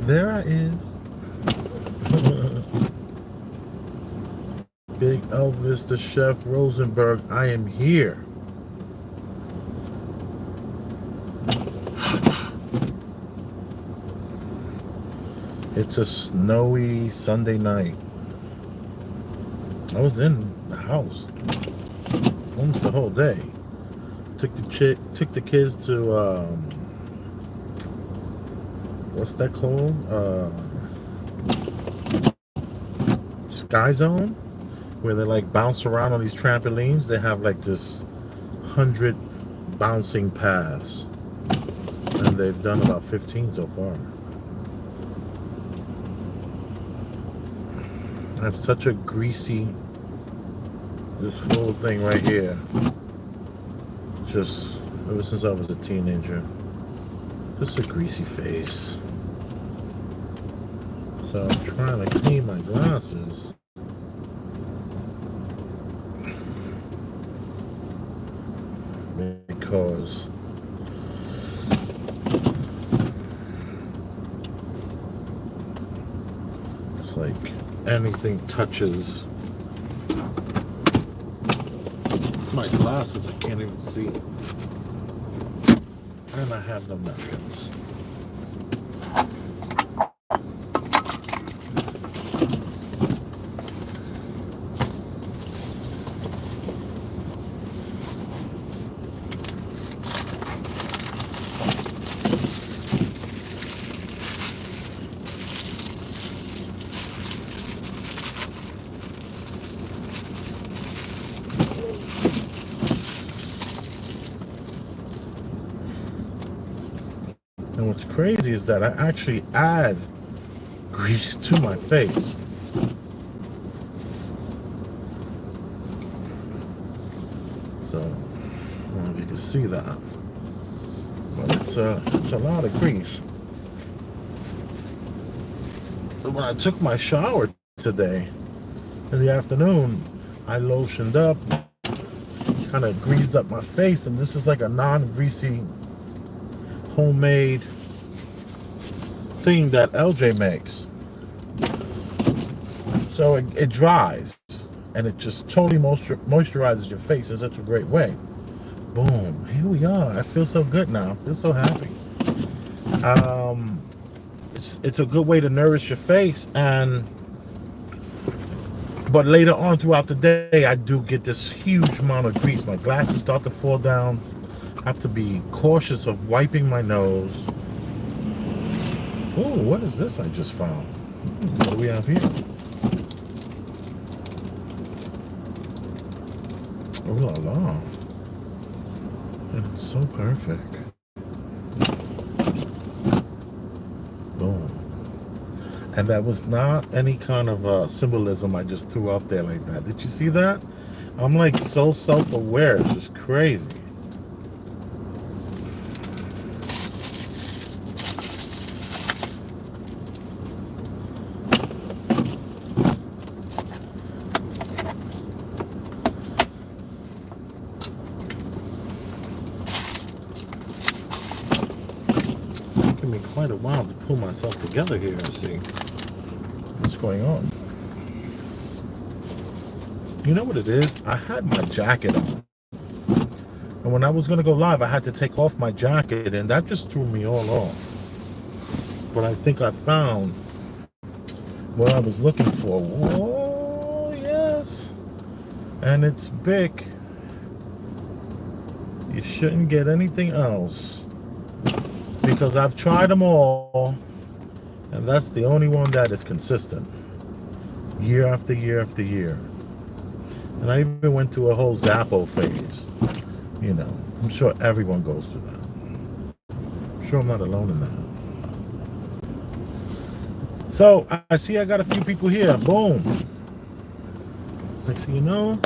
There I is. Big Elvis, the Chef Rosenberg. I am here. It's a snowy Sunday night. I was in the house almost the whole day. Took the kids to what's that called? Sky Zone, where they like bounce around on these trampolines. They have like this 100 bouncing paths, and they've done about 15 so far. I have such a greasy, this whole thing right here, just ever since I was a teenager, just a greasy face. So I'm trying to clean my glasses. Because it's like anything touches my glasses, I can't even see. And I have no napkins. And what's crazy is that I actually add grease to my face. So, I don't know if you can see that. But it's a lot of grease. But when I took my shower today, in the afternoon, I lotioned up, kind of greased up my face, and this is like a non-greasy homemade thing that LJ makes. So it dries, and it just totally moisturizes your face in such a great way. Boom, here we are. I feel so good now. I feel so happy. It's a good way to nourish your face, but later on throughout the day, I do get this huge amount of grease. My glasses start to fall down. I have to be cautious of wiping my nose. Oh, what is this I just found? What do we have here? Oh la la. And it's so perfect. Boom. And that was not any kind of symbolism I just threw up there like that. Did you see that? I'm like so self-aware. It's just crazy. Took me quite a while to pull myself together here and see what's going on. You know what it is? I had my jacket on. And when I was going to go live, I had to take off my jacket, and that just threw me all off. But I think I found what I was looking for. Oh, yes. And it's big. You shouldn't get anything else, because I've tried them all, and that's the only one that is consistent year after year after year. And I even went through a whole Zappo phase. You know, I'm sure everyone goes through that. I'm sure I'm not alone in that. So I see I got a few people here. Boom. Next thing you know,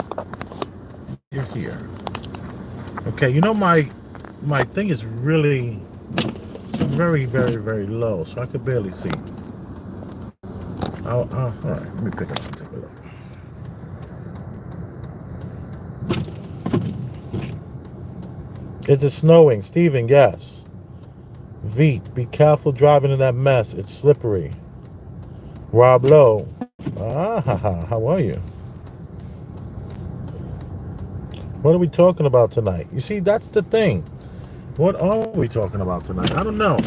you're here. Okay, you know my thing is really very, very, very low, so I could barely see. All right, let me pick it up and take a look. It is snowing, Stephen, yes. Veet, be careful driving in that mess. It's slippery. Rob Lowe. How are you? What are we talking about tonight? You see, that's the thing. What are we talking about tonight? I don't know.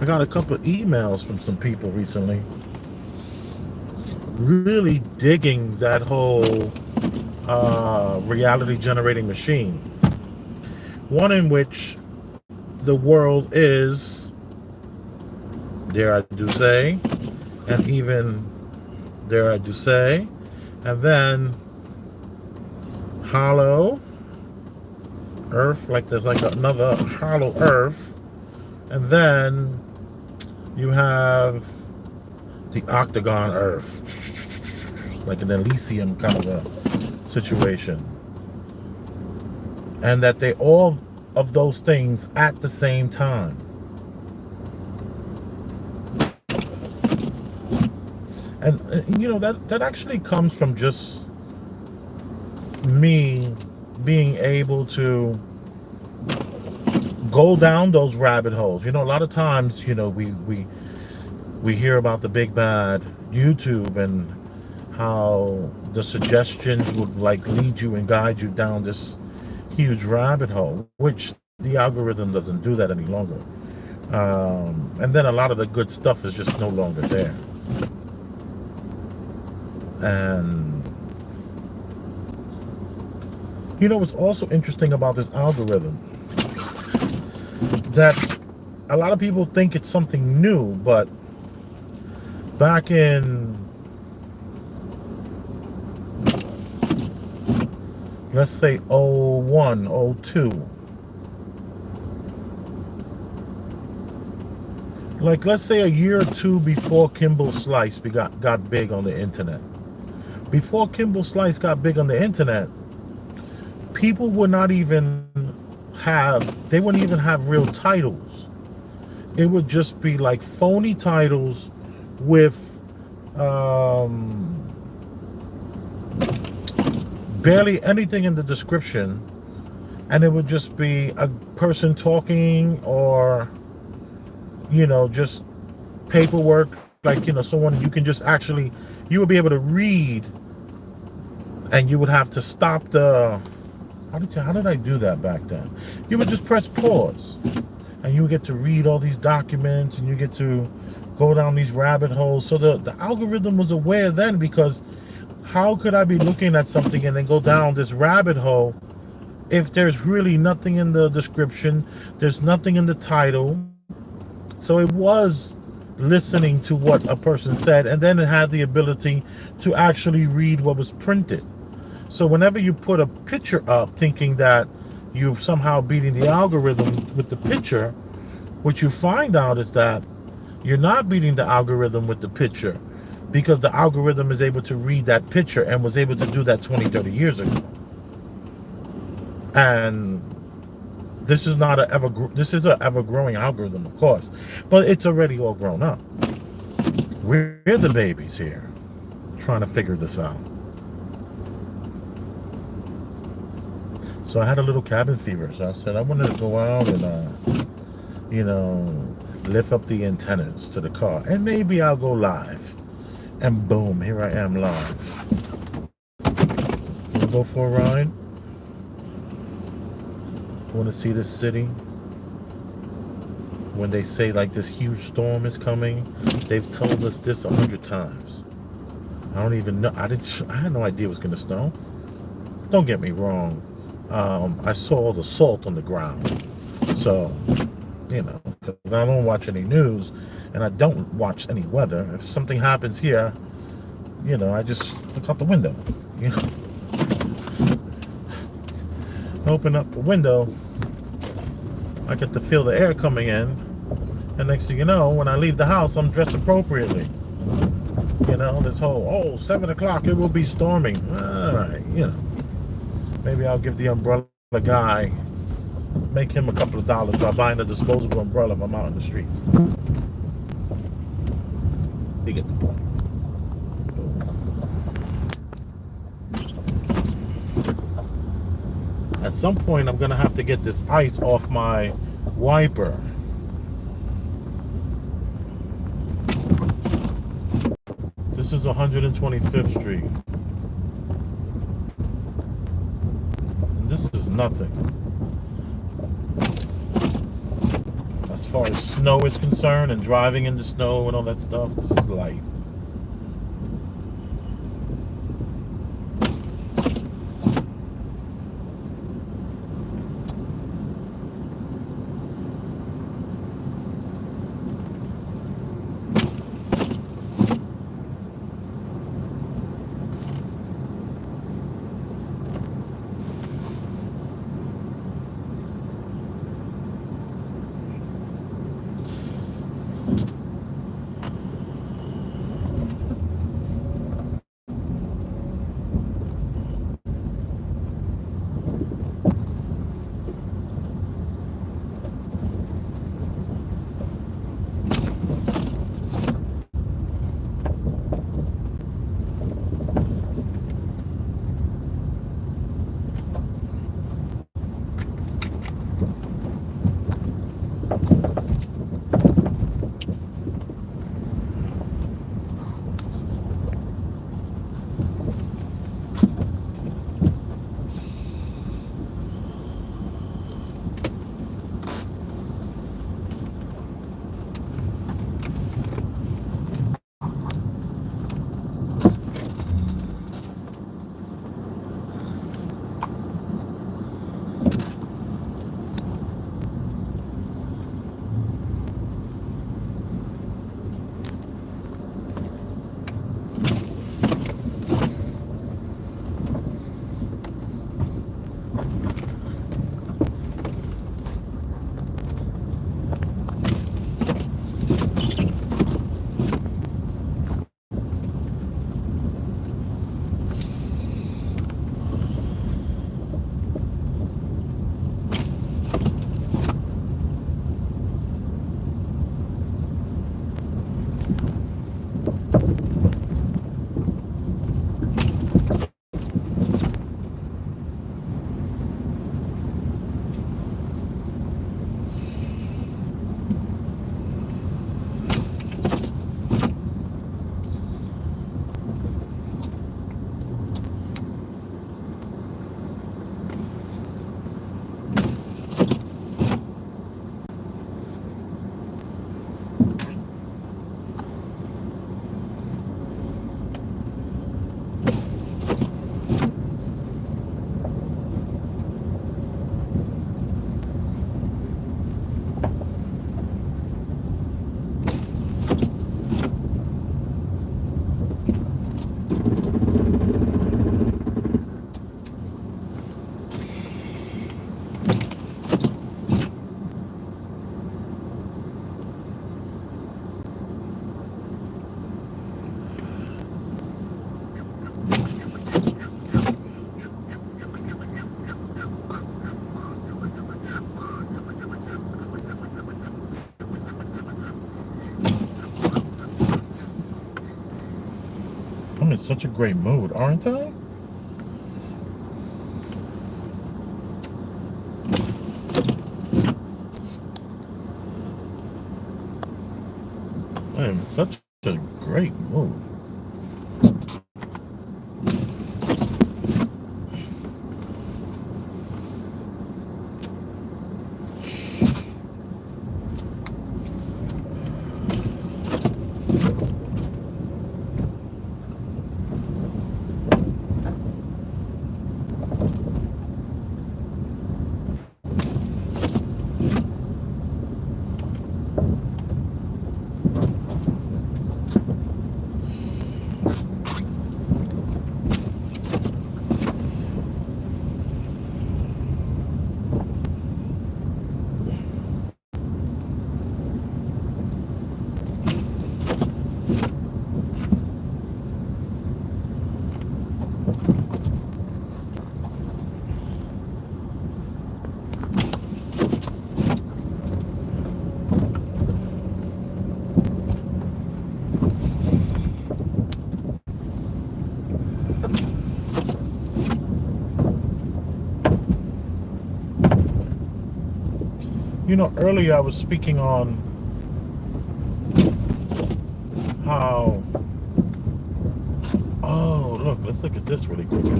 I got a couple of emails from some people recently really digging that whole reality generating machine. One in which the world is, dare I do say, and even dare I do say, and then hollow earth, like there's like another hollow earth, and then you have the octagon earth, like an Elysium kind of a situation, and that they all of those things at the same time. And you know, that actually comes from just me being able to go down those rabbit holes. You know, a lot of times, you know, we hear about the big bad YouTube and how the suggestions would like lead you and guide you down this huge rabbit hole, which the algorithm doesn't do that any longer. And then a lot of the good stuff is just no longer there. And you know what's also interesting about this algorithm? That a lot of people think it's something new, but back in, let's say 01, 02, like let's say a year or two before Kimbo Slice got big on the internet. Before Kimbo Slice got big on the internet, people would not even they wouldn't even have real titles. It would just be like phony titles with barely anything in the description, and it would just be a person talking, or you know, just paperwork, like, you know, someone you can just actually, you would be able to read, and you would have to stop the, how did I do that back then? You would just press pause, and you would get to read all these documents, and you get to go down these rabbit holes. So the algorithm was aware then, because how could I be looking at something and then go down this rabbit hole if there's really nothing in the description, there's nothing in the title? So it was listening to what a person said, and then it had the ability to actually read what was printed. So whenever you put a picture up thinking that you're somehow beating the algorithm with the picture, what you find out is that you're not beating the algorithm with the picture, because the algorithm is able to read that picture and was able to do that 20, 30 years ago. And this is not this is an ever-growing algorithm, of course, but it's already all grown up. We're the babies here trying to figure this out. So I had a little cabin fever, so I said I wanted to go out and you know, lift up the antennas to the car, and maybe I'll go live. And boom, here I am live. Wanna go for a ride? Want to see this city? When they say like this huge storm is coming, they've told us this 100 times. I don't even know. I had no idea it was gonna snow. Don't get me wrong. I saw all the salt on the ground. So, you know, because I don't watch any news and I don't watch any weather. If something happens here, you know, I just look out the window. You know, open up the window, I get to feel the air coming in, and next thing you know, when I leave the house, I'm dressed appropriately. You know, this whole 7 o'clock, it will be storming. All right, you know, maybe I'll give the umbrella guy, make him a couple of dollars by buying a disposable umbrella if I'm out in the streets. You get the point. At some point, I'm gonna have to get this ice off my wiper. This is 125th Street. And this is nothing. As far as snow is concerned and driving in the snow and all that stuff, this is light. I'm in such a great mood, aren't I? I am in such a great mood. You know, earlier I was speaking on how, oh, look, let's look at this really quickly.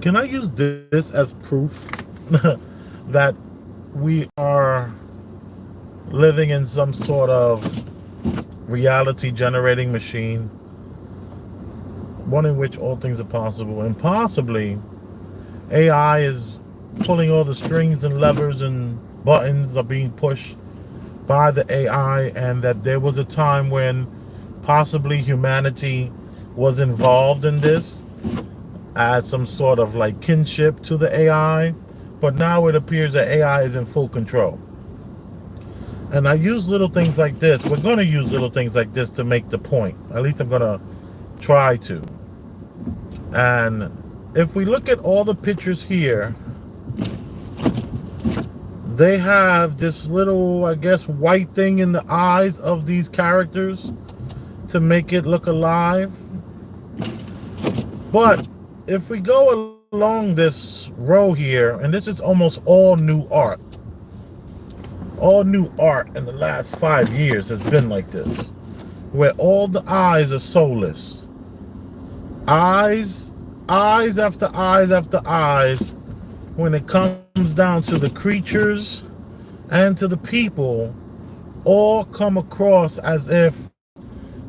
Can I use this as proof that we are living in some sort of reality generating machine, one in which all things are possible, and possibly AI is pulling all the strings and levers and buttons are being pushed by the AI, and that there was a time when possibly humanity was involved in this as some sort of like kinship to the AI, but now it appears that AI is in full control. And I use little things like this. We're going to use little things like this to make the point. At least I'm going to try to. And if we look at all the pictures here, they have this little, I guess, white thing in the eyes of these characters to make it look alive. But if we go along this row here, and this is almost all new art. All new art in the last 5 years has been like this, where all the eyes are soulless. Eyes after eyes after eyes. When it comes down to the creatures and to the people, all come across as if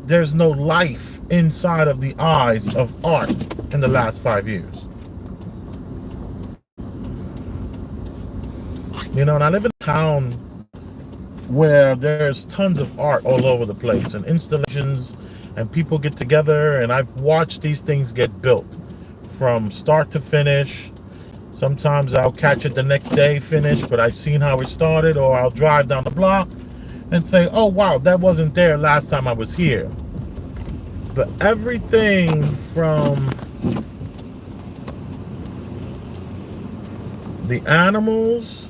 there's no life inside of the eyes of art in the last 5 years. You know, and I live in a town where there's tons of art all over the place and installations, and people get together, and I've watched these things get built from start to finish. Sometimes I'll catch it the next day finished, but I've seen how it started, or I'll drive down the block and say, oh wow, that wasn't there last time I was here. But everything from the animals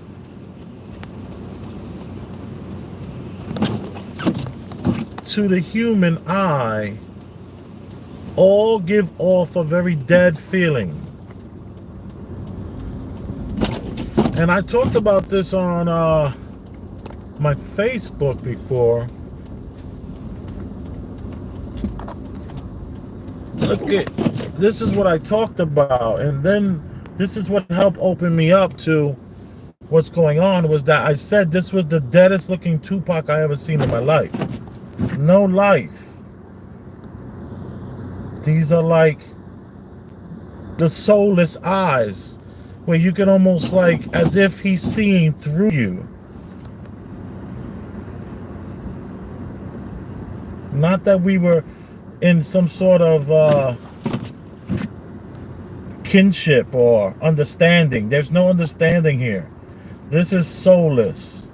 to the human eye all give off a very dead feeling. And I talked about this on my Facebook before. Look at, this is what I talked about, and then this is what helped open me up to what's going on, was that I said this was the deadest looking Tupac I ever seen in my life. No life. These are like the soulless eyes, where you can almost like, as if he's seeing through you. Not that we were in some sort of kinship or understanding. There's no understanding here. This is soulless.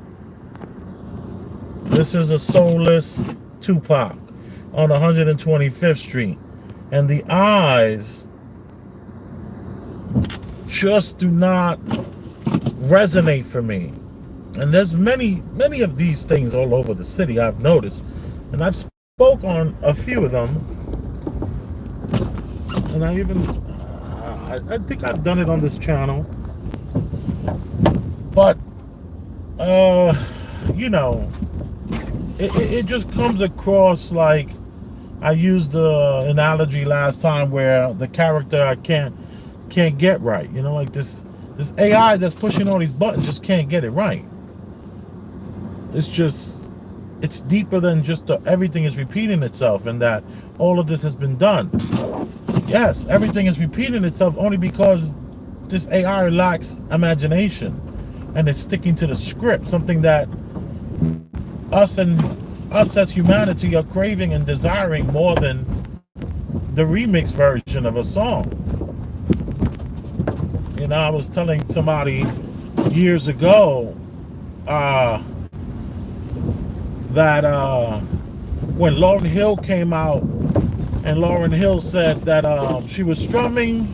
This is a soulless Tupac on 125th Street. And the eyes just do not resonate for me. And there's many of these things all over the city, I've noticed. And I've spoke on a few of them. And I even, I think I've done it on this channel. But, you know, it just comes across like, I used the analogy last time where the character I can't get right. You know, like this AI that's pushing all these buttons just can't get it right. It's deeper than just everything is repeating itself, and that all of this has been done. Yes, everything is repeating itself only because this AI lacks imagination, and it's sticking to the script, something that us as humanity are craving and desiring more than the remix version of a song. You know, I was telling somebody years ago that when Lauryn Hill came out, and Lauryn Hill said that she was strumming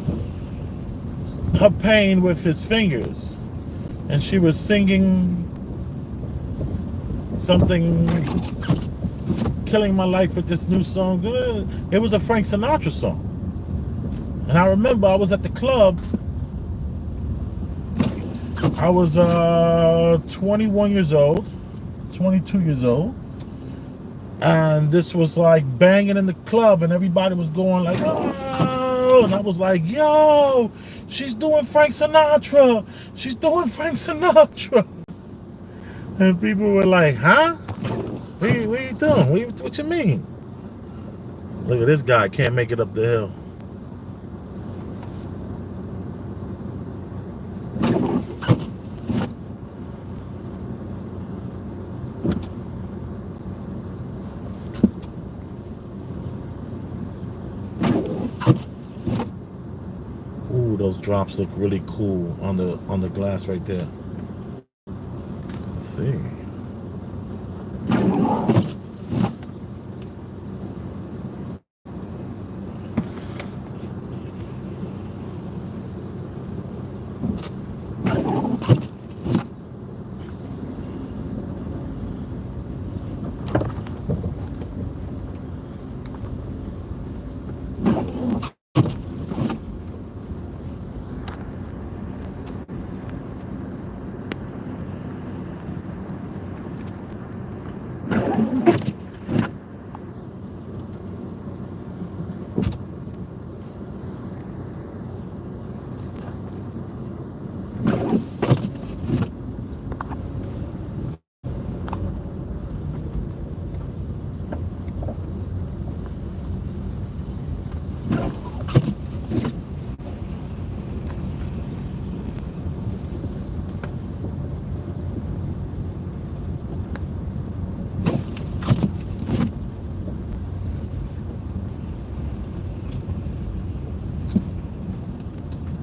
her pain with his fingers, and she was singing something, killing my life with this new song. It was a Frank Sinatra song. And I remember I was at the club. I was 21 years old, 22 years old. And this was like banging in the club, and everybody was going like, oh, and I was like, yo, she's doing Frank Sinatra. She's doing Frank Sinatra. And people were like, huh? What are you doing? What you mean? Look at this guy, can't make it up the hill. Ooh, those drops look really cool on the glass right there. Let's see.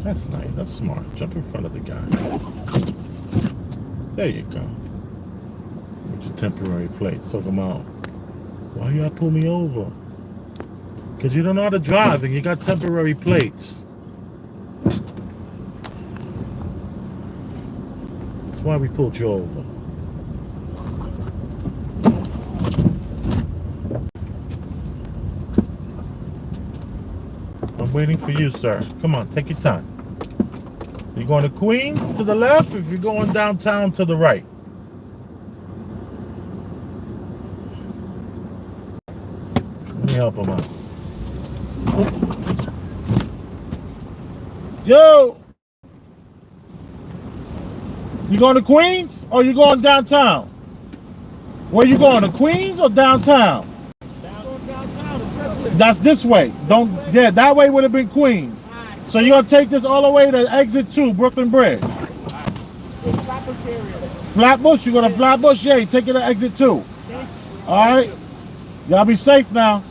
That's nice. That's smart. Jump in front of the guy. There you go. With your temporary plate. So come out. Why y'all pull me over? Because you don't know how to drive and you got temporary plates. That's why we pulled you over. I'm waiting for you, sir. Come on, take your time. You're going to Queens to the left, if you're going downtown to the right. Let me help him out. Yo! You going to Queens or you going downtown? Where you going, to Queens or downtown? That's this way. Yeah, that way would have been Queens. So you're going to take this all the way to exit 2, Brooklyn Bridge. Flatbush area. Flatbush? You go to Flatbush? Yeah, you take it to exit 2. All right? Y'all be safe now.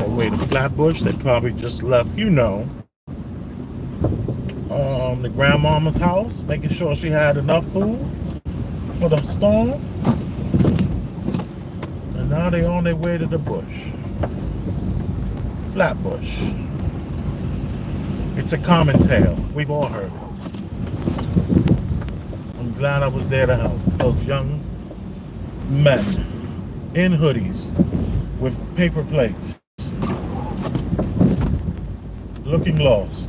Way to Flatbush, they probably just left, the grandmama's house, making sure she had enough food for the storm. And now they on their way to the bush. Flatbush. It's a common tale. We've all heard it. I'm glad I was there to help those young men in hoodies with paper plates, looking lost.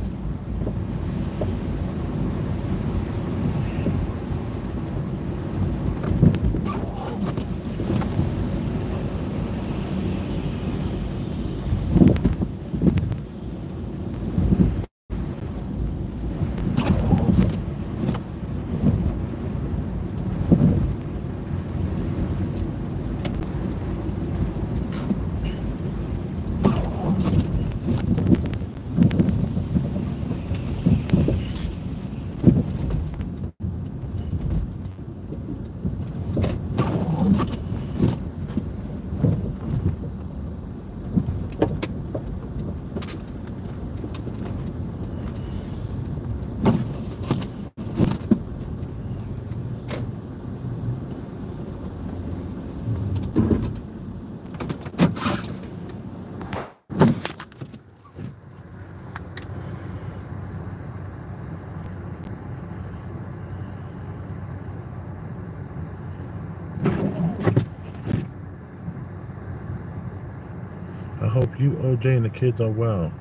hope you, OJ, and the kids are well.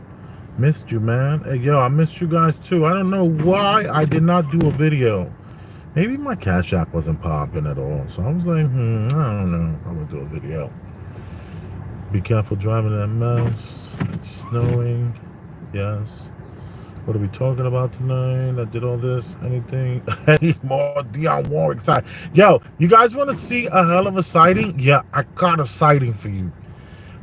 Missed you, man. Hey, yo, I missed you guys too. I don't know why I did not do a video. Maybe my Cash App wasn't popping at all. So I was like, I don't know. I'm going to do a video. Be careful driving that mess. It's snowing. Yes. What are we talking about tonight? I did all this. Anything? Any more Dionne Warwick side? Yo, you guys want to see a hell of a sighting? Yeah, I got a sighting for you.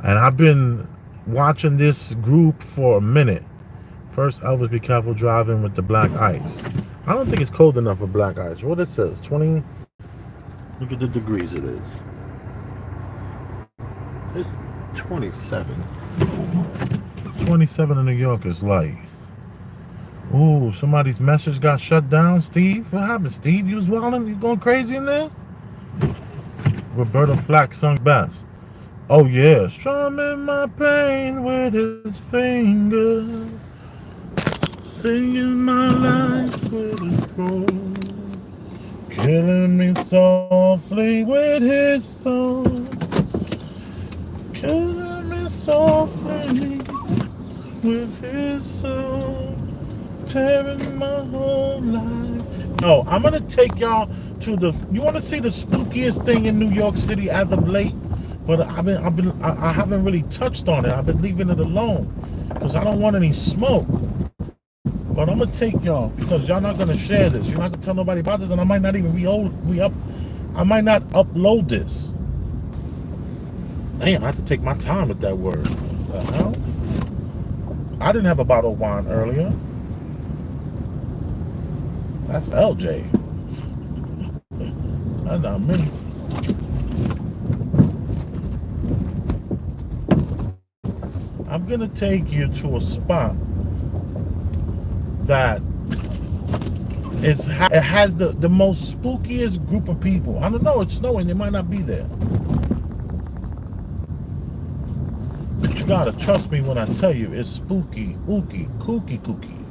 And I've been watching this group for a minute. First, Elvis, be careful driving with the black ice. I don't think it's cold enough for black ice. What it says, 20. Look at the degrees it is. It's 27. 27 in New York is light. Ooh, somebody's message got shut down. Steve, what happened? Steve, you was wilding? You going crazy in there? Roberta Flack sung best. Oh yeah, strumming my pain with his fingers, singing my life with his crow, killing me softly with his song, killing me softly with his song, tearing my whole life. No, I'm gonna take y'all to the. You want to see the spookiest thing in New York City as of late? But I haven't really touched on it. I've been leaving it alone because I don't want any smoke. But I'm gonna take y'all because y'all not gonna share this. You're not gonna tell nobody about this, and I might not even I might not upload this. Damn, I have to take my time with that word. What the hell? I didn't have a bottle of wine earlier. That's LJ. That's not me. I'm gonna take you to a spot that it has the most spookiest group of people. I don't know, it's snowing, they might not be there. But you gotta trust me when I tell you it's spooky, ooky, kooky, kooky.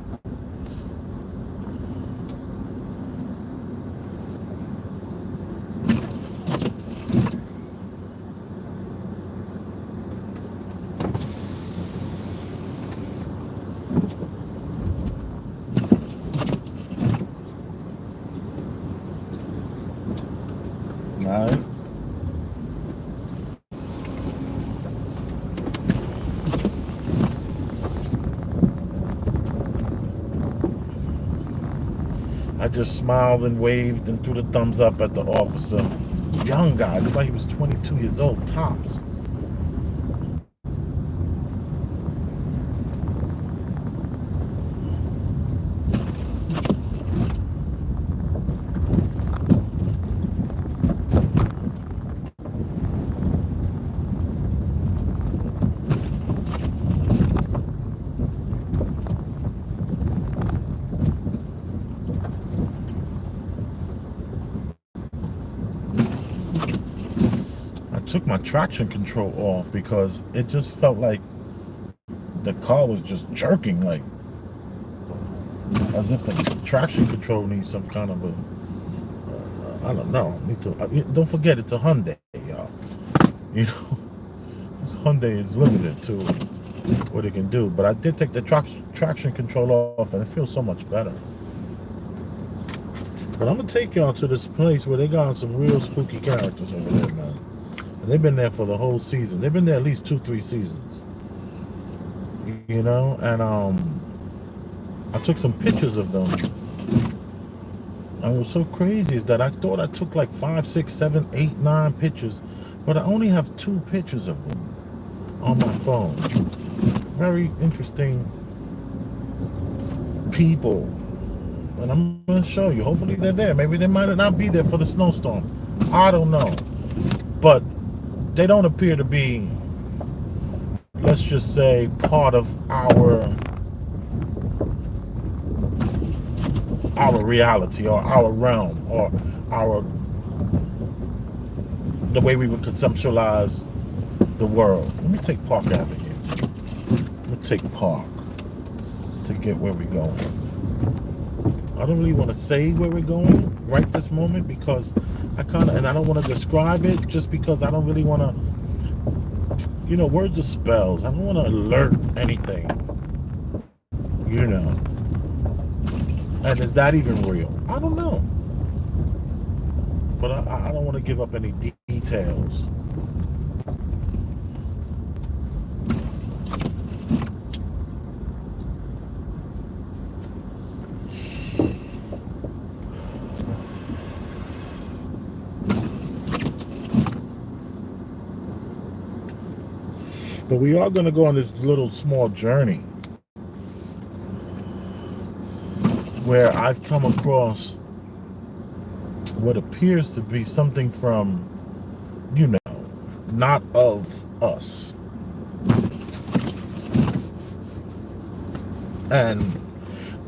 Alright. I just smiled and waved and threw the thumbs up at the officer. Young guy, looked like he was 22 years old, tops. Took my traction control off because it just felt like the car was just jerking, like as if the traction control needs some kind of a I don't know. Don't forget it's a Hyundai, y'all. You know, this Hyundai is limited to what it can do. But I did take the traction control off, and it feels so much better. But I'm gonna take y'all to this place where they got some real spooky characters over there, man. They've been there for the whole season. They've been there at least 2-3 seasons. You know, and I took some pictures of them. And what's so crazy is that I thought I took like 5, 6, 7, 8, 9 pictures, but I only have 2 pictures of them on my phone. Very interesting people. And I'm gonna show you. Hopefully they're there. Maybe they might not be there for the snowstorm. I don't know. But they don't appear to be, let's just say, part of our reality or our realm or the way we would conceptualize the world. Let me take Park Avenue. Let me take Park to get where we're going. I don't really want to say where we're going right this moment because I don't want to describe it just because I don't really want to words are spells. I don't want to alert anything, you know. And is that even real? I don't know. But I don't want to give up any details. But we are going to go on this little small journey where I've come across what appears to be something from, not of us. And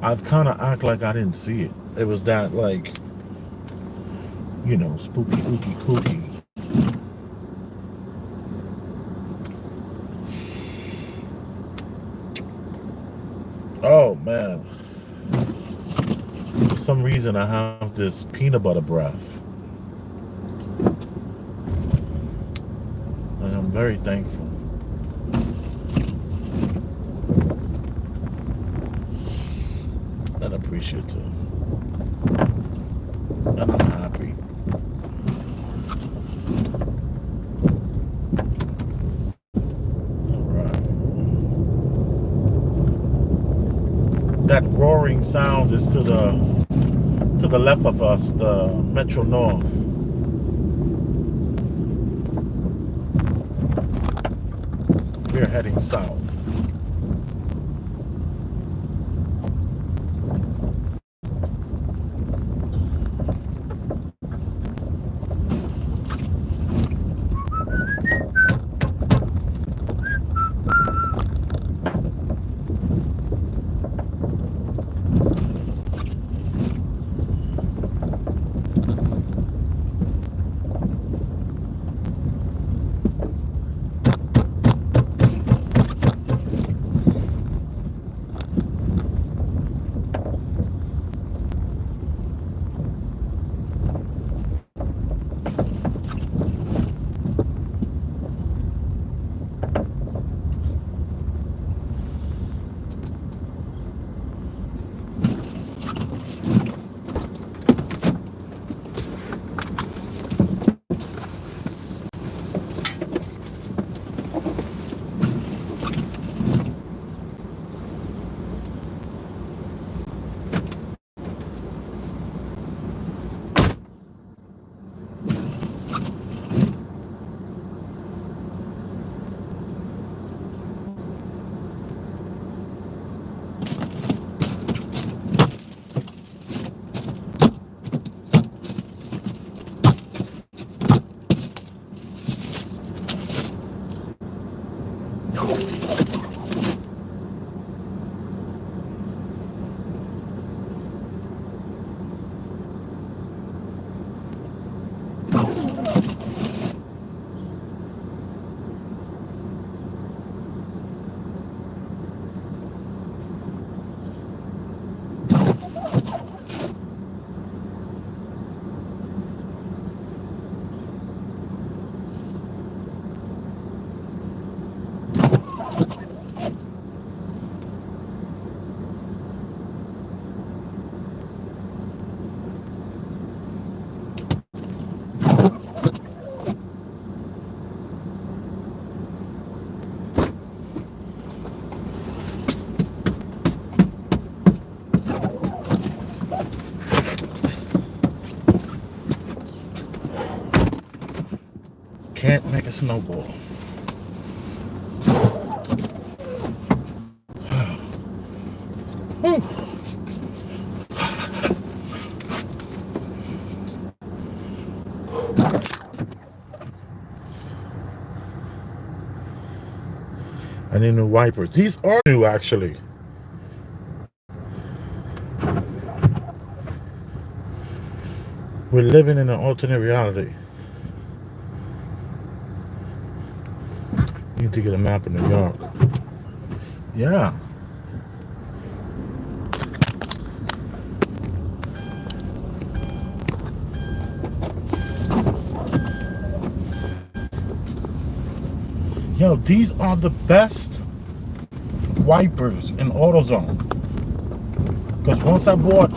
I've kind of act like I didn't see it. It was that, like, spooky, ooky, kooky. Oh, man. For some reason, I have this peanut butter breath. And I'm very thankful. And appreciative. And I'm happy. That roaring sound is to the left of us, the Metro North. We're heading south. Can't make a snowball. I need new wipers. These are new, actually. We're living in an alternate reality. Need to get a map of New York. Yeah. Yo, these are the best wipers in AutoZone. Because once I bought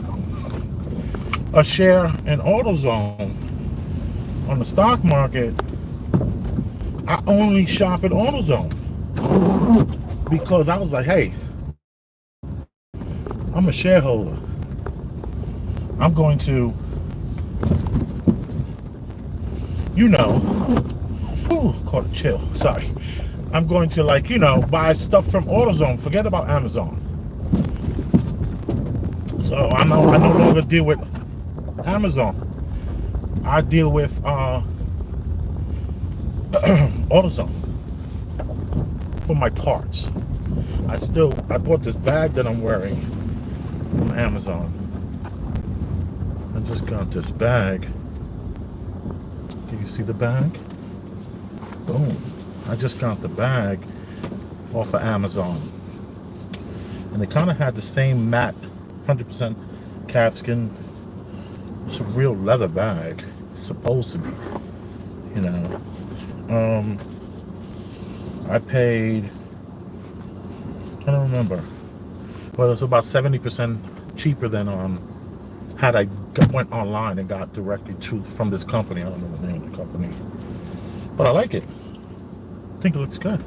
a share in AutoZone on the stock market, I only shop at AutoZone. Because I was like, hey, I'm a shareholder. I'm going to, caught a chill, sorry. I'm going to, buy stuff from AutoZone. Forget about Amazon. So I no longer deal with Amazon. I deal with AutoZone for my parts. I bought this bag that I'm wearing from Amazon. I just got this bag. Can you see the bag? Boom. I just got the bag off of Amazon. And they kind of had the same matte, 100% calfskin. It's a real leather bag. It's supposed to be. I paid, I don't remember. Well, it's about 70% cheaper than had I went online and got directly from this company. I don't know the name of the company, but I like it. I think it looks good.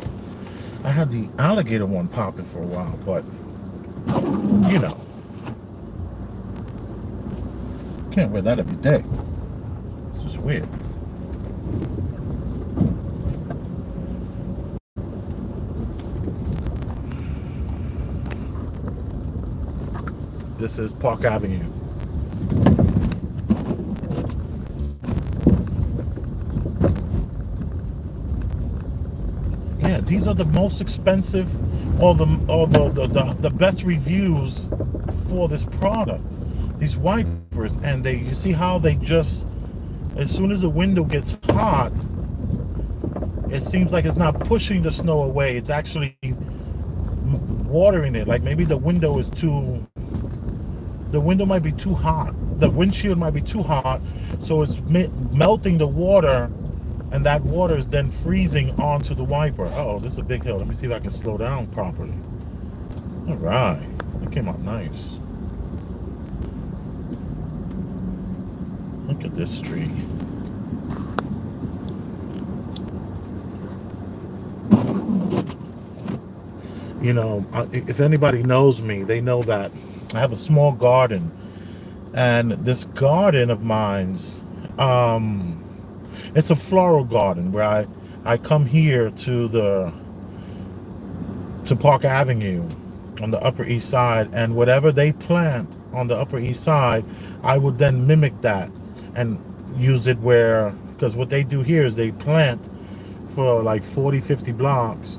I had the alligator one popping for a while, but can't wear that every day. It's just weird. This is Park Avenue. Yeah, these are the most expensive, or the best reviews for this product. These wipers, and you see how they just, as soon as the window gets hot, it seems like it's not pushing the snow away. It's actually watering it. Like maybe the window might be too hot. The windshield might be too hot, so it's melting the water, and that water is then freezing onto the wiper. Oh, this is a big hill. Let me see if I can slow down properly. All right, that came out nice. Look at this street. If anybody knows me, they know that I have a small garden, and this garden of mine's, it's a floral garden where I come here to Park Avenue on the Upper East Side, and whatever they plant on the Upper East Side, I would then mimic that and use it because what they do here is they plant for like 40-50 blocks,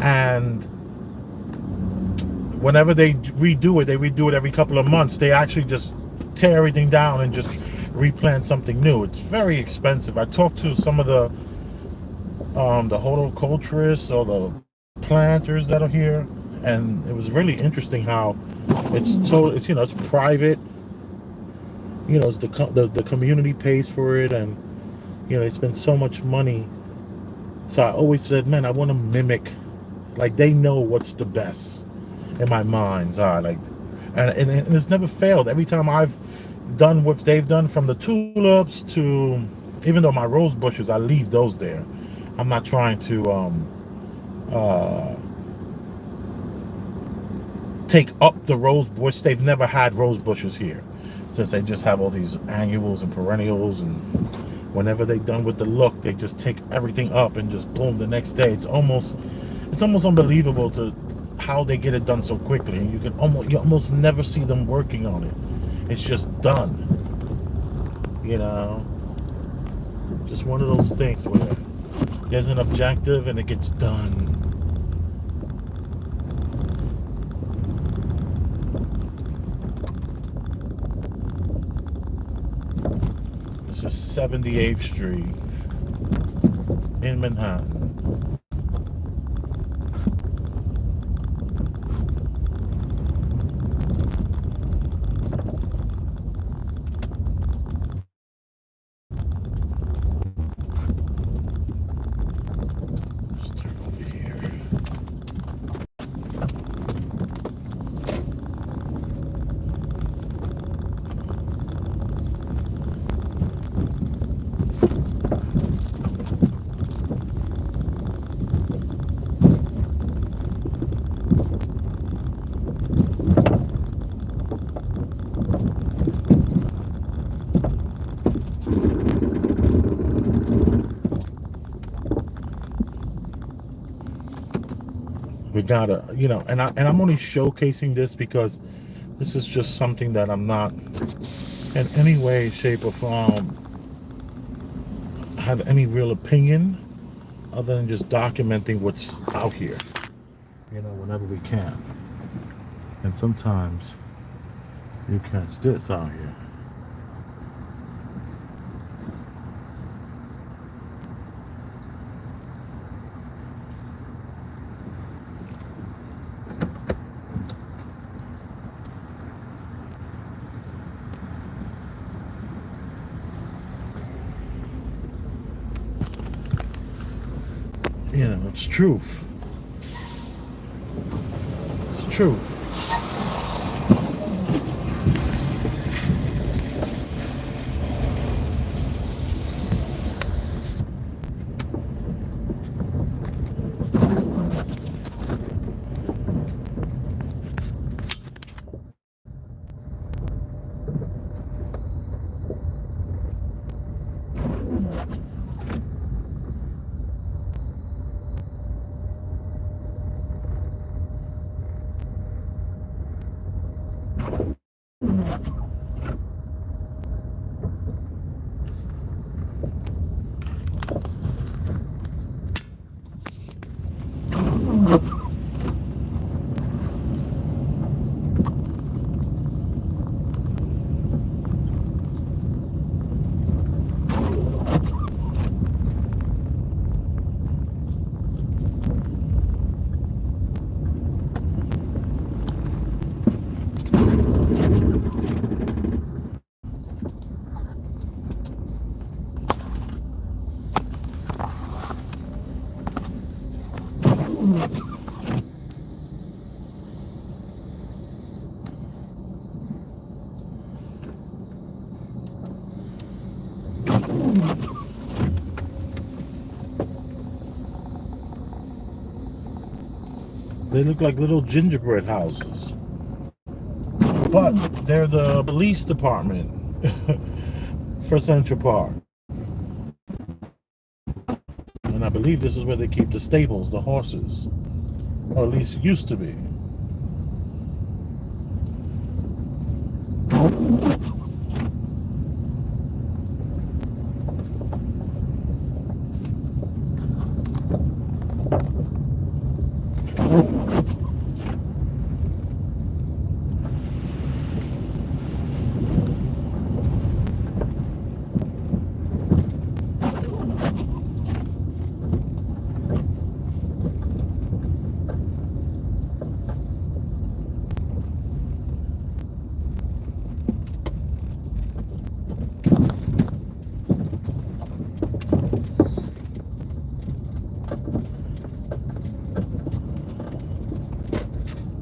and whenever they redo it every couple of months. They actually just tear everything down and just replant something new. It's very expensive. I talked to some of the horticulturists or the planters that are here, and it was really interesting how it's private. It's the community pays for it, and they spend so much money. So I always said, man, I want to mimic, like they know what's the best in my mind's eye, and it's never failed. Every time I've done what they've done, from the tulips to, even though my rose bushes, I leave those there. I'm not trying to take up the rose bush. They've never had rose bushes here, since they just have all these annuals and perennials, and whenever they're done with the look, they just take everything up and just boom, the next day. It's almost unbelievable to how they get it done so quickly, and you almost never see them working on it. It's just done. Just one of those things where there's an objective and it gets done. This is 78th Street in Manhattan. We gotta, and I'm only showcasing this because this is just something that I'm not in any way, shape, or form have any real opinion other than just documenting what's out here, whenever we can. And sometimes you catch this out here. It's truth. It's truth. They look like little gingerbread houses. But they're the police department for Central Park. And I believe this is where they keep the stables, the horses. Or at least it used to be.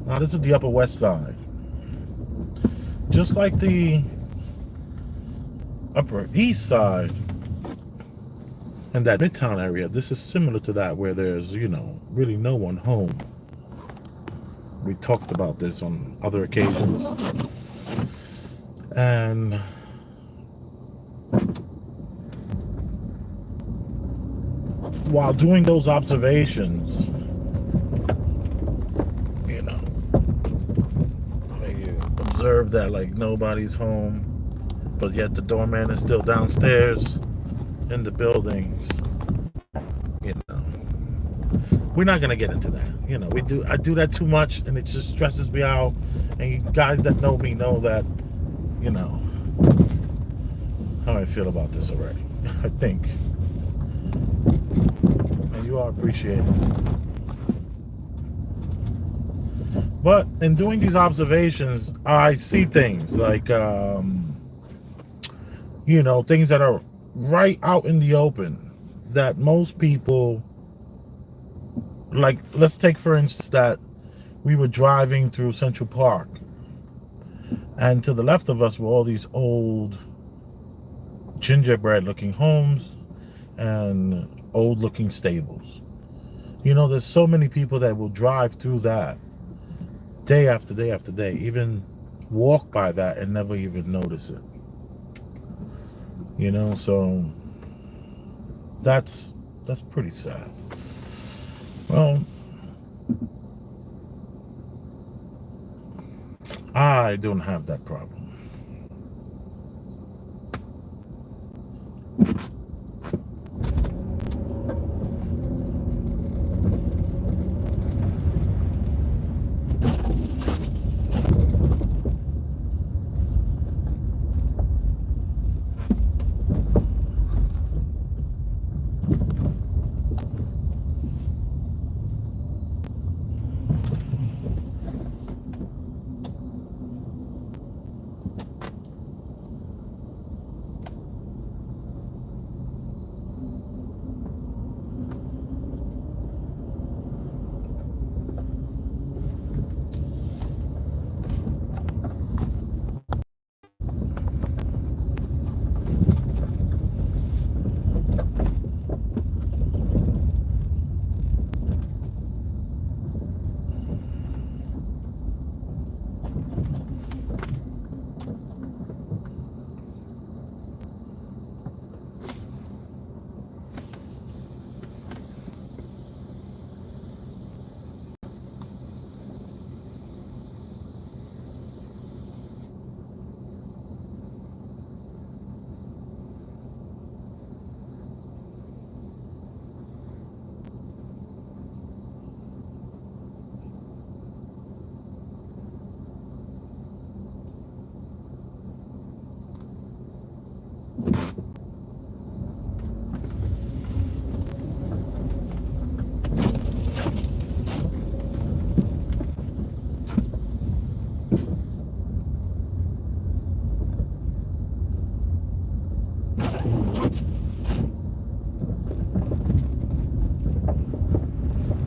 Now this is the Upper West Side. Just like the Upper East Side and that Midtown area, this is similar to that where there's, really no one home. We talked about this on other occasions. And while doing those observations, observe that like nobody's home, but yet the doorman is still downstairs in the buildings. We're not gonna get into that. I do that too much, and it just stresses me out. And you guys that know me know that, how I feel about this already. I think, and you all appreciate it. But in doing these observations, I see things like, things that are right out in the open that most people, like, let's take for instance that we were driving through Central Park, and to the left of us were all these old gingerbread looking homes and old looking stables. There's so many people that will drive through that day after day after day, even walk by that and never even notice it. So that's pretty sad. Well, I don't have that problem.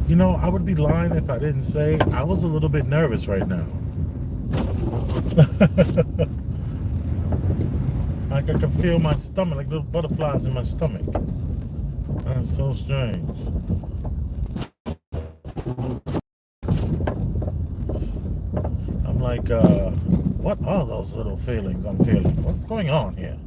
You know, I would be lying if I didn't say I was a little bit nervous right now. Like I can feel my stomach, like little butterflies in my stomach. That's so strange. I'm like, what are those little feelings I'm feeling? What's going on here?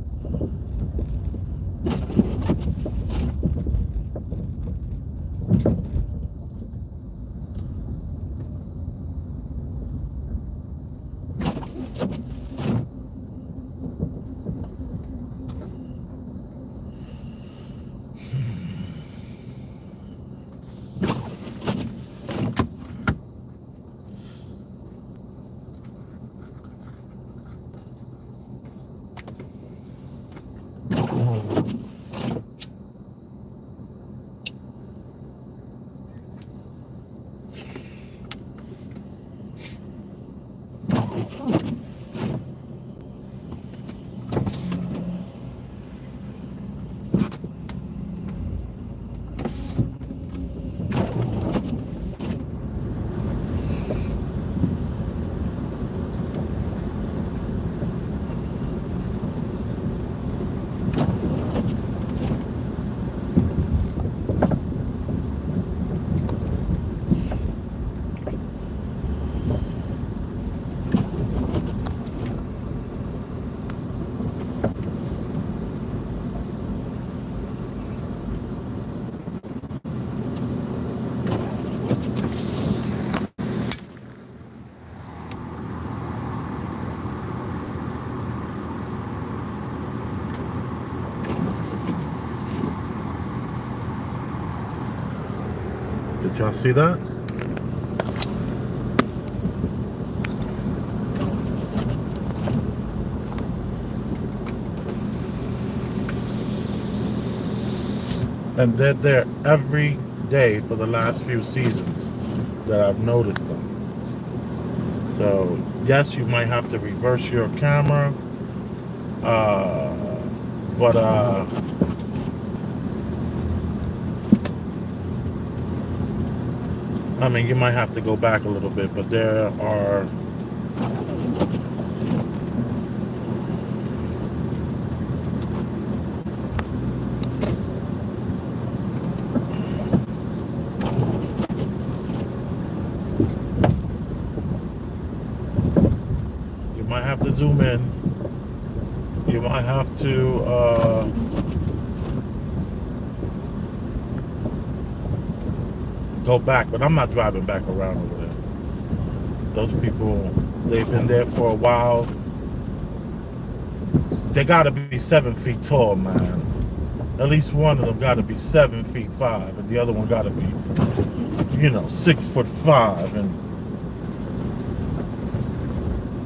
Did y'all see that? And they're there every day for the last few seasons that I've noticed them. So yes, you might have to reverse your camera, but I mean, you might have to go back a little bit, but there are you might have to zoom in. You might have to go back, but I'm not driving back around over there. Those people They've been there for a while. They gotta be 7 feet tall, man. At least one of them gotta be 7'5", and the other one gotta be, 6'5", and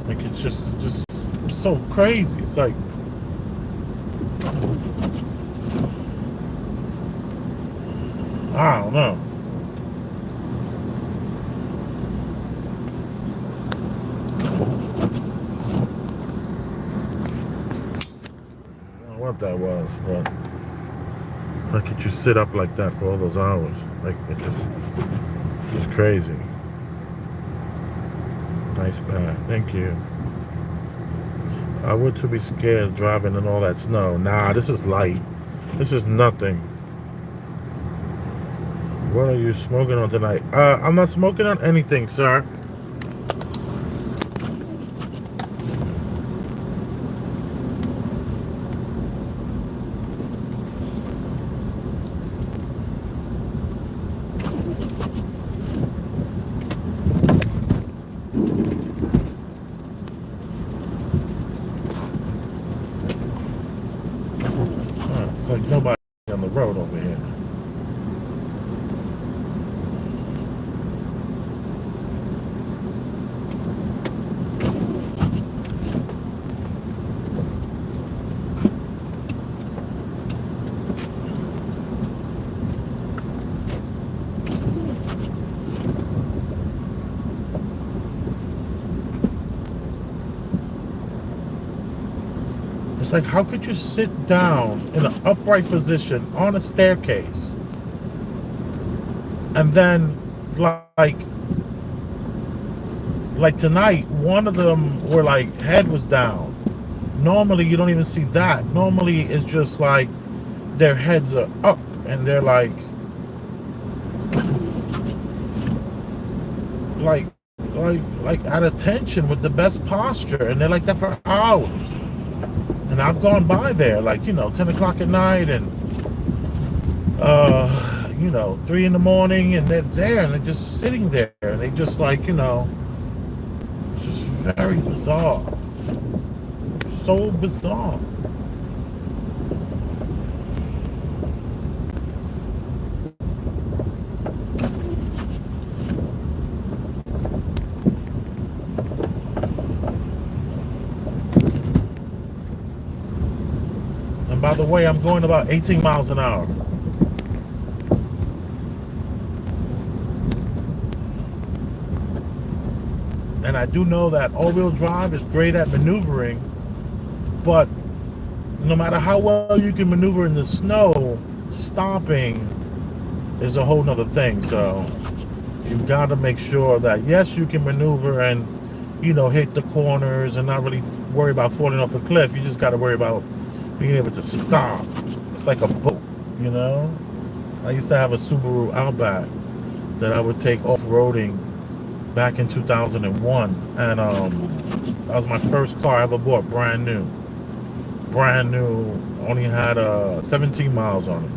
like it's just so crazy. It's like I don't know. I don't know what that was, but how could you sit up like that for all those hours? Like it just crazy. Nice bag, thank you. I would to be scared driving in all that snow. Nah, this is light. This is nothing. What are you smoking on tonight? I'm not smoking on anything, sir. It's like nobody on the road over here. It's like, how could you sit down in an upright position on a staircase and then like tonight, one of them were like head was down. Normally you don't even see that. Normally it's just like their heads are up and they're like at attention with the best posture, and they're like that for hours. And I've gone by there, 10 o'clock at night and, 3 in the morning, and they're there, and they're just sitting there, and they just it's just very bizarre. So bizarre. And by the way, I'm going about 18 miles an hour. And I do know that all-wheel drive is great at maneuvering, but no matter how well you can maneuver in the snow, stopping is a whole nother thing. So you've got to make sure that, yes, you can maneuver and, hit the corners and not really worry about falling off a cliff. You just got to worry about being able to stop. It's like a boat, I used to have a Subaru Outback that I would take off-roading back in 2001, and that was my first car I ever bought, brand new, only had 17 miles on it,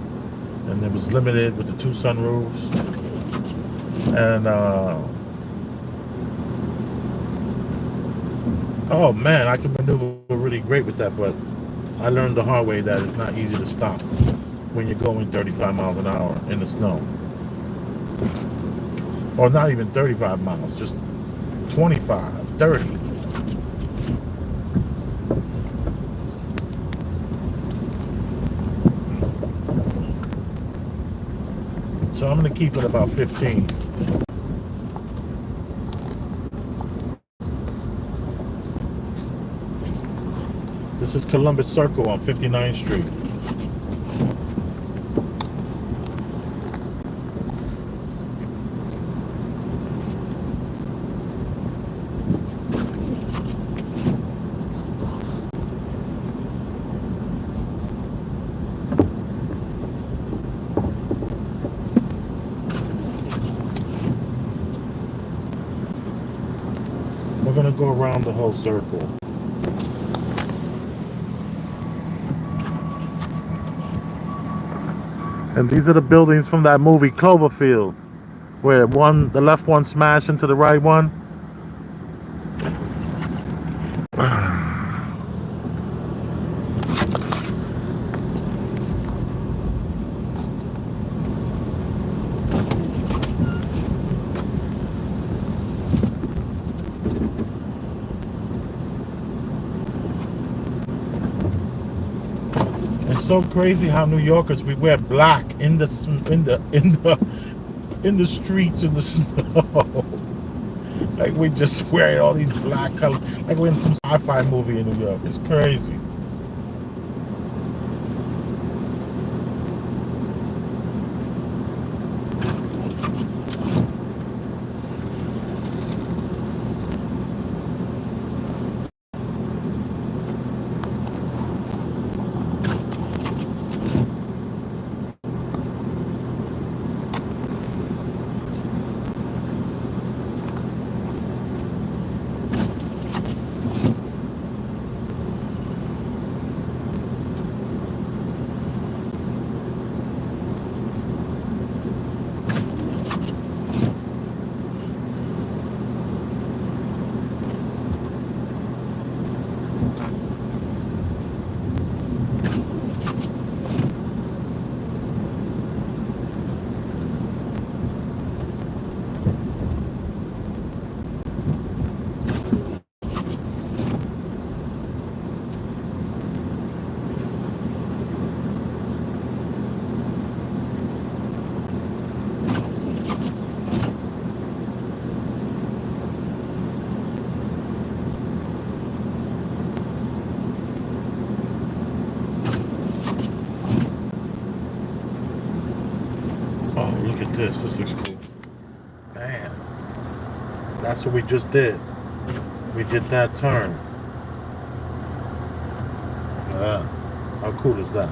and it was limited with the 2 sunroofs, and oh man, I can maneuver really great with that, but I learned the hard way that it's not easy to stop when you're going 35 miles an hour in the snow. Or not even 35 miles, just 25, 30. So I'm going to keep it about 15. This is Columbus Circle on 59th Street. We're going to go around the whole circle. And these are the buildings from that movie Cloverfield, where the left one smashed into the right one. It's so crazy how New Yorkers, we wear black in the streets in the snow. Like we just wear all these black colors, like we're in some sci-fi movie in New York. It's crazy. Oh, look at this. This looks cool. Man, that's what we just did. We did that turn. How cool is that?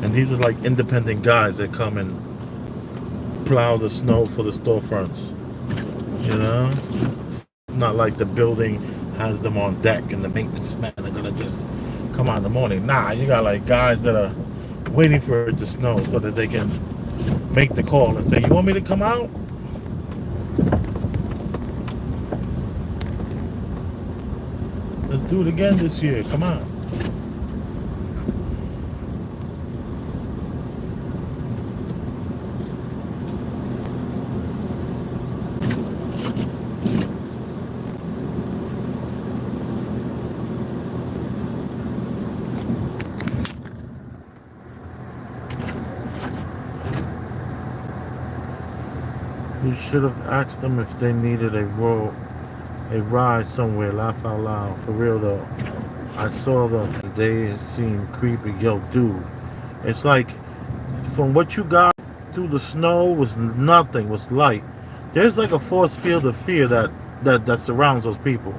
And these are like independent guys that come and plow the snow for the storefronts. You know? It's not like the building has them on deck and the maintenance men are gonna just come out in the morning. Nah, you got like guys that are waiting for it to snow so that they can make the call and say, you want me to come out? Let's do it again this year. Come on. You should have asked them if they needed a ride somewhere. Laugh out loud. For real though. I saw them. They seemed creepy. Yo, dude. It's like from what you got through the snow was nothing. Was light. There's like a force field of fear that surrounds those people.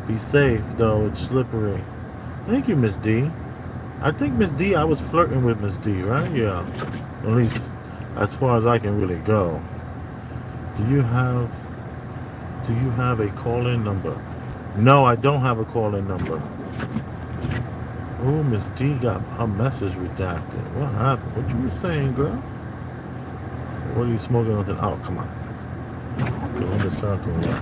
Be safe though. It's slippery. Thank you, Miss D. I think Miss D. I was flirting with Miss D. Right? Yeah. At least as far as I can really go. Do you have a call-in number? No, I don't have a call-in number. Oh, Miss D got her message redacted. What happened? What you were saying, girl? What are you smoking on? Oh, come on. Go in the circle. Yeah.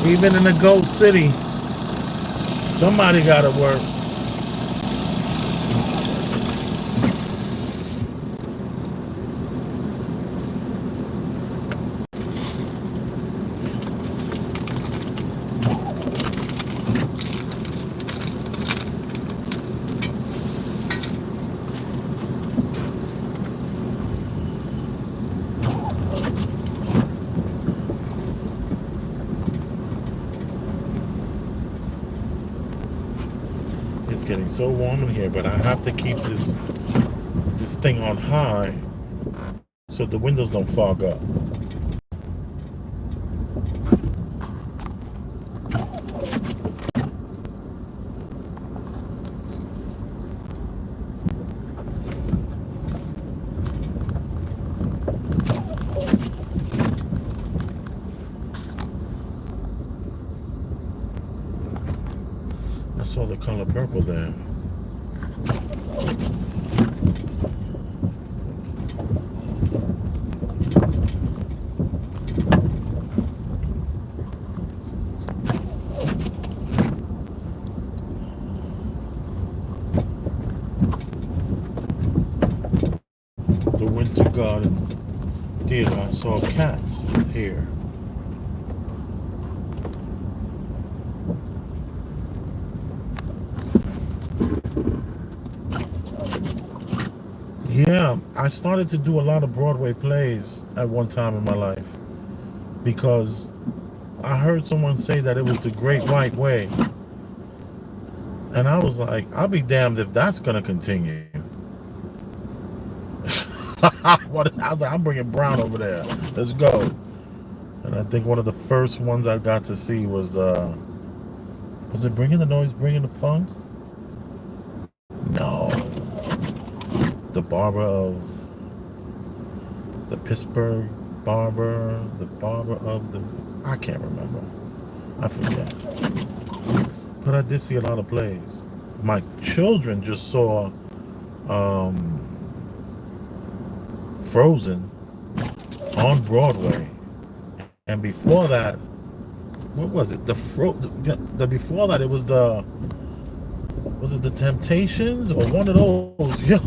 Even in the Ghost City, somebody got to work. It's getting so warm in here, but I have to keep this thing on high so the windows don't fog up. I saw the color purple there. The Winter Garden Theater. I saw cats here. Yeah, I started to do a lot of Broadway plays at one time in my life because I heard someone say that it was the Great White Way. And I was like, I'll be damned if that's going to continue. I was like, I'm bringing Brown over there. Let's go. And I think one of the first ones I got to see was it Bringing the Noise, Bringing the Funk? No. The barber of the Pittsburgh barber, the barber of the, I can't remember. I forget. But I did see a lot of plays. My children just saw Frozen on Broadway. And before that, what was it? The before that it was the Temptations or one of those? Yo,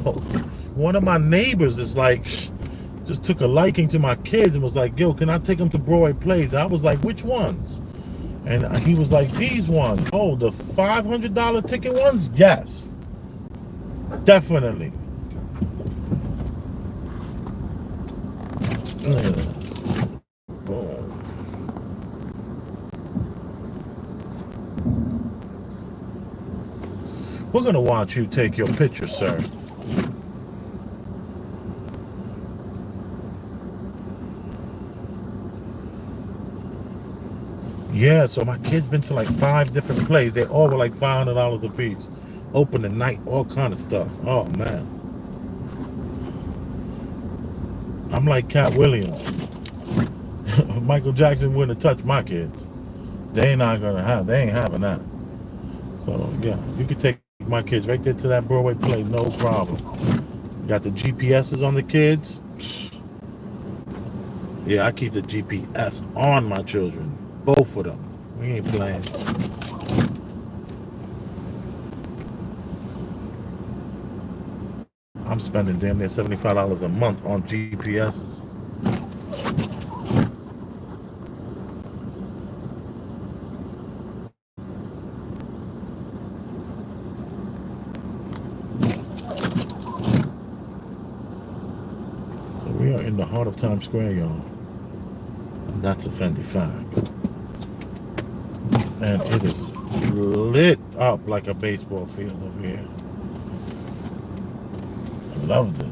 one of my neighbors is like, just took a liking to my kids and was like, yo, can I take them to Broadway plays? I was like, which ones? And he was like, these ones. Oh, the $500 ticket ones? Yes, definitely. Look at this. Boom. We're going to watch you take your picture, sir. Yeah, so my kid's been to like 5 different plays. They all were like $500 a piece. Open at night, all kind of stuff. Oh, man. I'm like Cat Williams. Michael Jackson wouldn't have touched my kids. They ain't having that. So, yeah, you could take my kids right there to that Broadway play, no problem. Got the GPSs on the kids. Yeah, I keep the GPS on my children. Both of them. We ain't playing. I'm spending damn near $75 a month on GPSs. So we are in the heart of Times Square, y'all. And that's a Fendi fact. And it is lit up like a baseball field over here. I love this.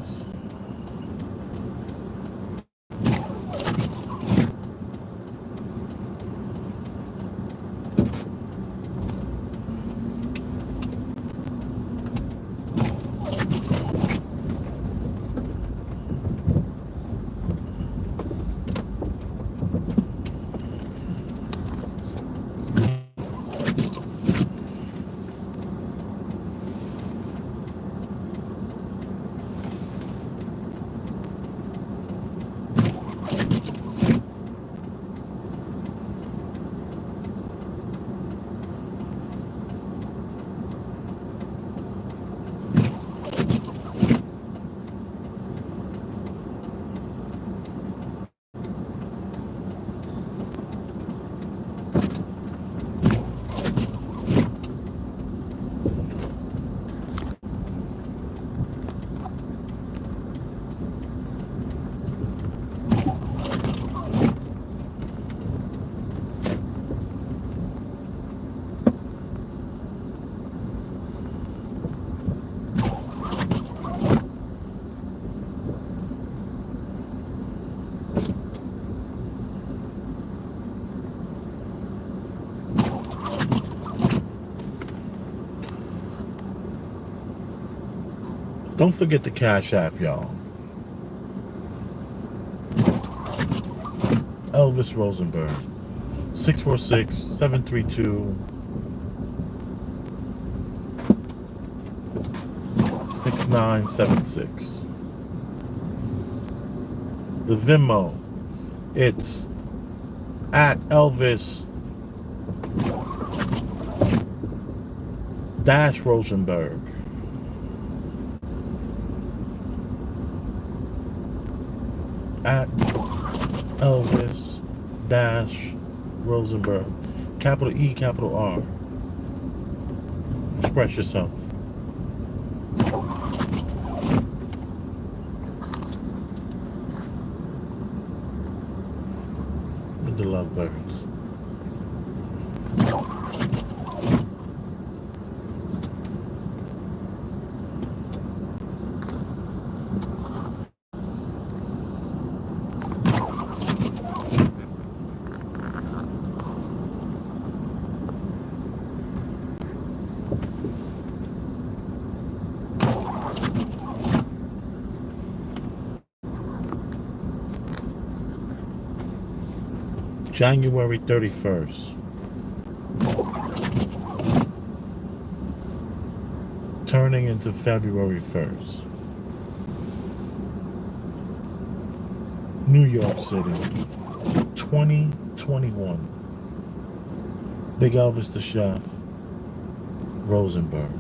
Don't forget the Cash App, y'all. Elvis Rosenberg. 646-732-6976. The Venmo, it's at Elvis dash Rosenberg. At Elvis dash Rosenberg. Capital E, capital R. Express yourself. And the lovebirds. January 31st. Turning into February 1st. New York City, 2021. Big Elvis the Chef, Rosenberg.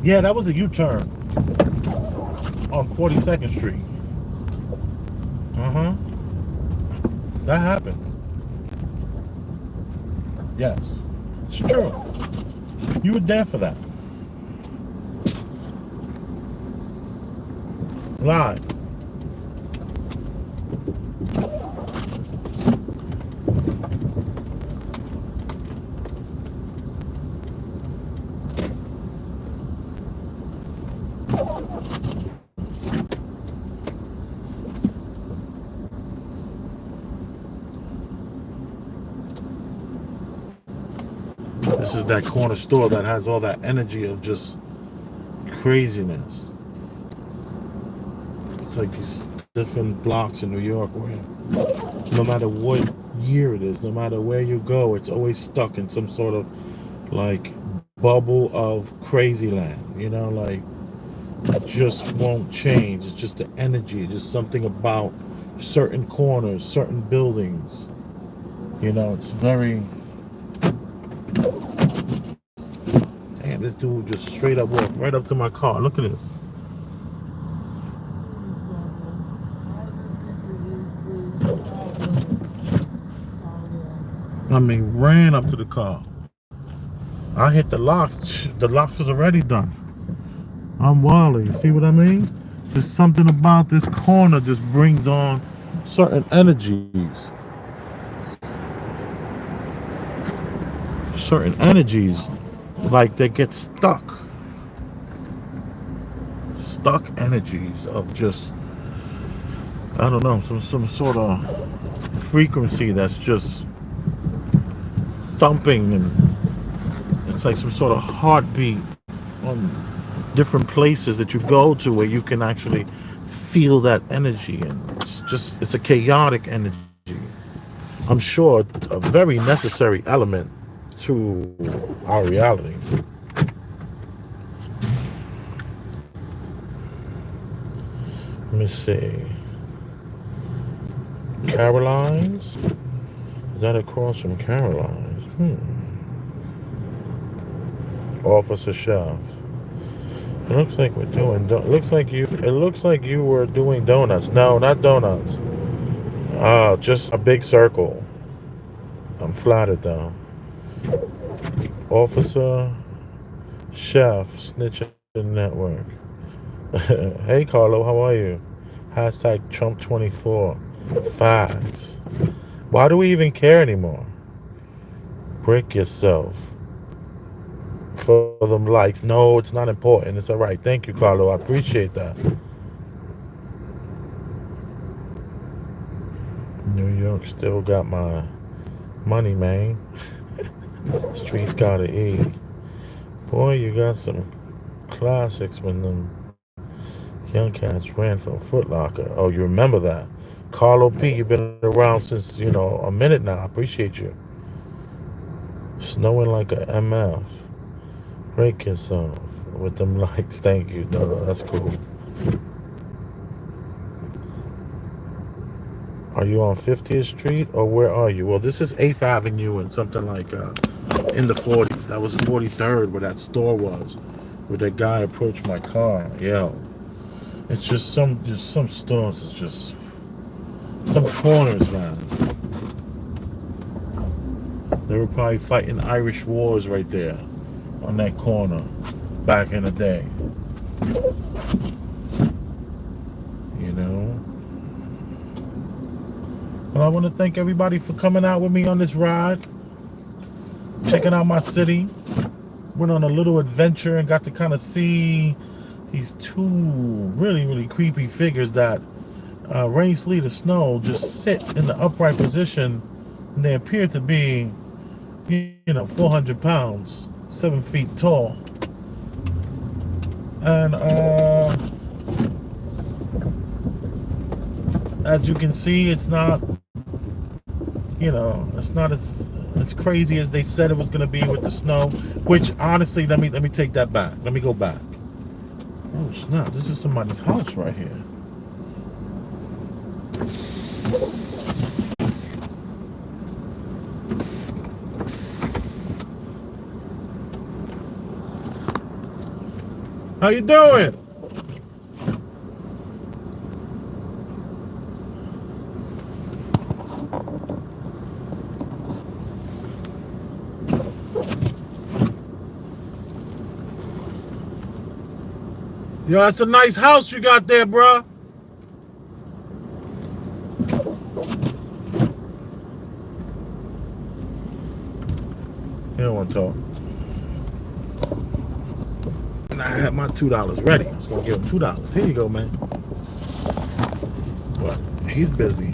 Yeah, that was a U-turn on 42nd Street. That happened. Yes. It's true. You were there for that. Live. This is that corner store that has all that energy of just craziness. It's like these different blocks in New York where no matter what year it is, no matter where you go, it's always stuck in some sort of like bubble of crazy land, you know, like it just won't change. It's just the energy, just something about certain corners, certain buildings. You know, it's very... Damn, this dude just straight up walked right up to my car. Look at this. I mean, ran up to the car. I hit the locks. The locks was already done. I'm wilding. You see what I mean? There's something about this corner just brings on certain energies. Certain energies, like they get stuck. Stuck energies of just, I don't know, some sort of frequency that's just thumping, and it's like some sort of heartbeat on different places that you go to where you can actually feel that energy, and it's a chaotic energy. I'm sure a very necessary element to our reality. Let me see. Caroline's? Is that across from Caroline's? Officer Chef. It looks like we're doing. It looks like you were doing donuts. No, not donuts. Just a big circle. I'm flattered though. Officer Chef Snitching Network. Hey Carlo, how are you? Hashtag Trump 24. Facts. Why do we even care anymore? Break yourself for them likes. No, it's not important. It's all right. Thank you, Carlo. I appreciate that. New York still got my money, man. Streets gotta eat. Boy, you got some classics when them young cats ran from Foot Locker. Oh, you remember that? Carlo P, you've been around since, a minute now. I appreciate you. Snowing like a MF. Break yourself with them likes. Thank you. No, that's cool. Are you on 50th Street or where are you? Well, this is 8th Avenue and something like in the 40s. That was 43rd where that store was, where that guy approached my car. Yeah. It's just some stores. It's just some corners, man. They were probably fighting Irish wars right there on that corner back in the day. But I want to thank everybody for coming out with me on this ride, checking out my city. Went on a little adventure and got to kind of see these two really, really creepy figures that rain, sleet, or snow just sit in the upright position, and they appear to be 400 pounds, 7 feet tall. And as you can see, it's not it's not as crazy as they said it was going to be with the snow, which honestly, let me take that back. Let me go back. Oh snap, this is somebody's house right here. How you doing? Yo, that's a nice house you got there, bruh. He don't want to talk. And I had my $2 ready. I was going to give him $2. Here you go, man. But he's busy.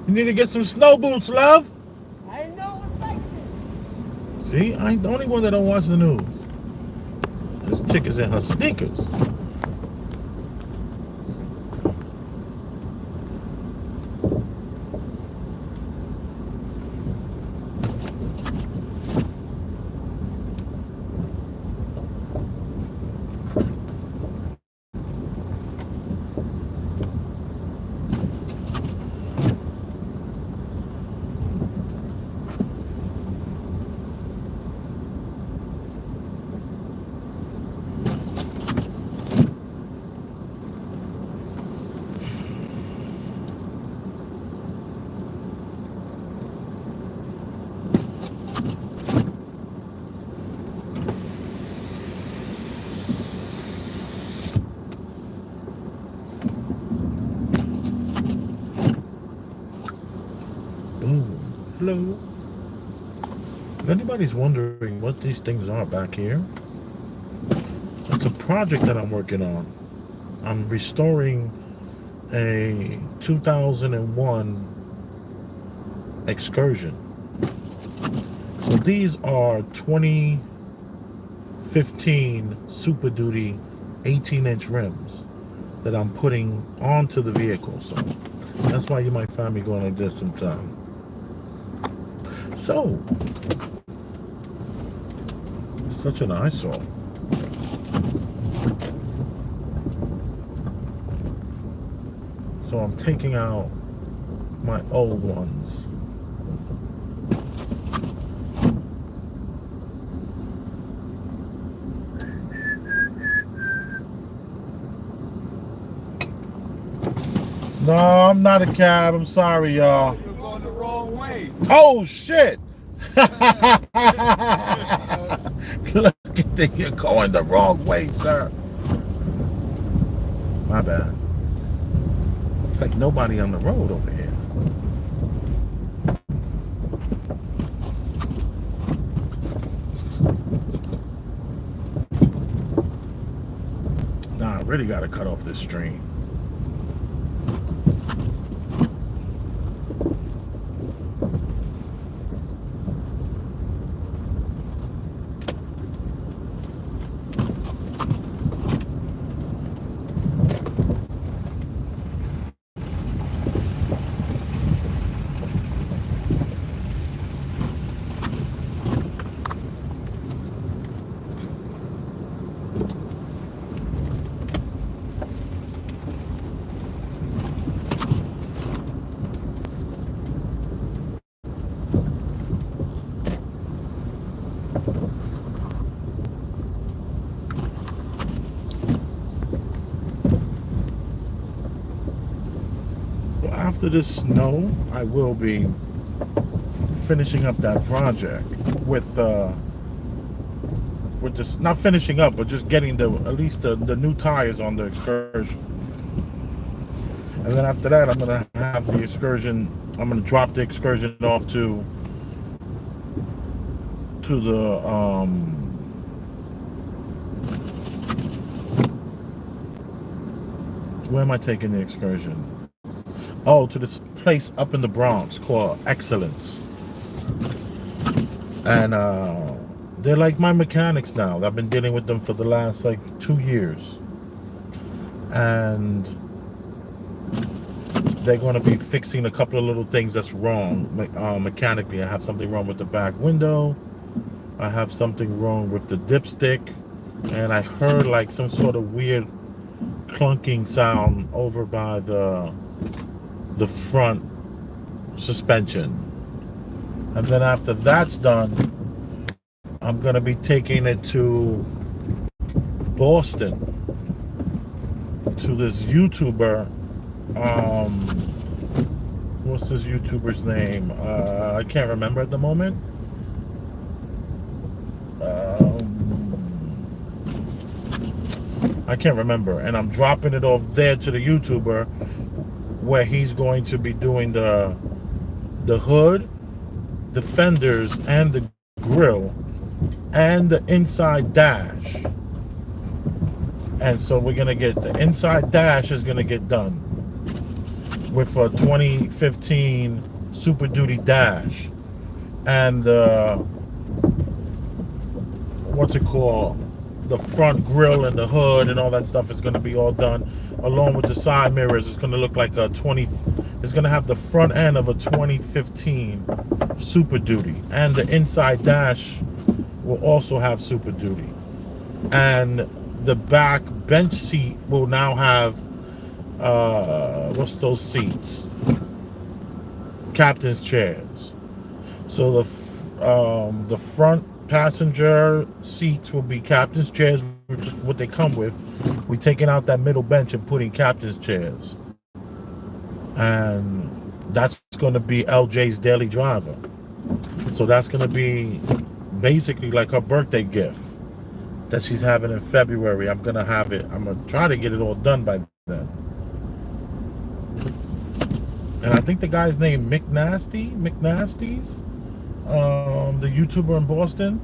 You need to get some snow boots, love. I know it's like this. See, I ain't the only one that don't watch the news. This chick is in her sneakers. Hello. If anybody's wondering what these things are back here, it's a project that I'm working on. I'm restoring a 2001 Excursion. So these are 2015 Super Duty 18-inch rims that I'm putting onto the vehicle. So that's why you might find me going like this sometimes. So, such an eyesore. So I'm taking out my old ones. No, I'm not a cab. I'm sorry, y'all. You're going the wrong way. Oh, shit. Look at that. You're going the wrong way, sir. My bad. It's like nobody on the road over here. Nah, I really got to cut off this stream. after the snow, I will be finishing up that project with just not finishing up, but just getting at least the new tires on the Excursion. And then after that, I'm gonna have the Excursion. I'm gonna drop the Excursion off to the where am I taking the Excursion? Oh, to this place up in the Bronx called Excellence. And they're like my mechanics now. I've been dealing with them for the last like 2 years. And they're going to be fixing a couple of little things that's wrong mechanically. I have something wrong with the back window. I have something wrong with the dipstick. And I heard like some sort of weird clunking sound over by the front suspension. And then after that's done, I'm gonna be taking it to Boston to this YouTuber. What's this YouTuber's name? I can't remember at the moment. I can't remember, and I'm dropping it off there to the YouTuber, where he's going to be doing the hood, the fenders, and the grill, and the inside dash. And so we're gonna get the inside dash is gonna get done with a 2015 Super Duty dash, and what's it called? The front grill and the hood and all that stuff is going to be all done, along with the side mirrors. It's going to look like it's going to have the front end of a 2015 Super Duty, and the inside dash will also have Super Duty, and the back bench seat will now have what's those seats? Captain's chairs. So the front passenger seats will be captain's chairs, which is what they come with. We're taking out that middle bench and putting captain's chairs, and that's going to be LJ's daily driver. So that's going to be basically like her birthday gift that she's having in February. I'm going to try to get it all done by then. And I think the guy's name McNasty's, the YouTuber in Boston,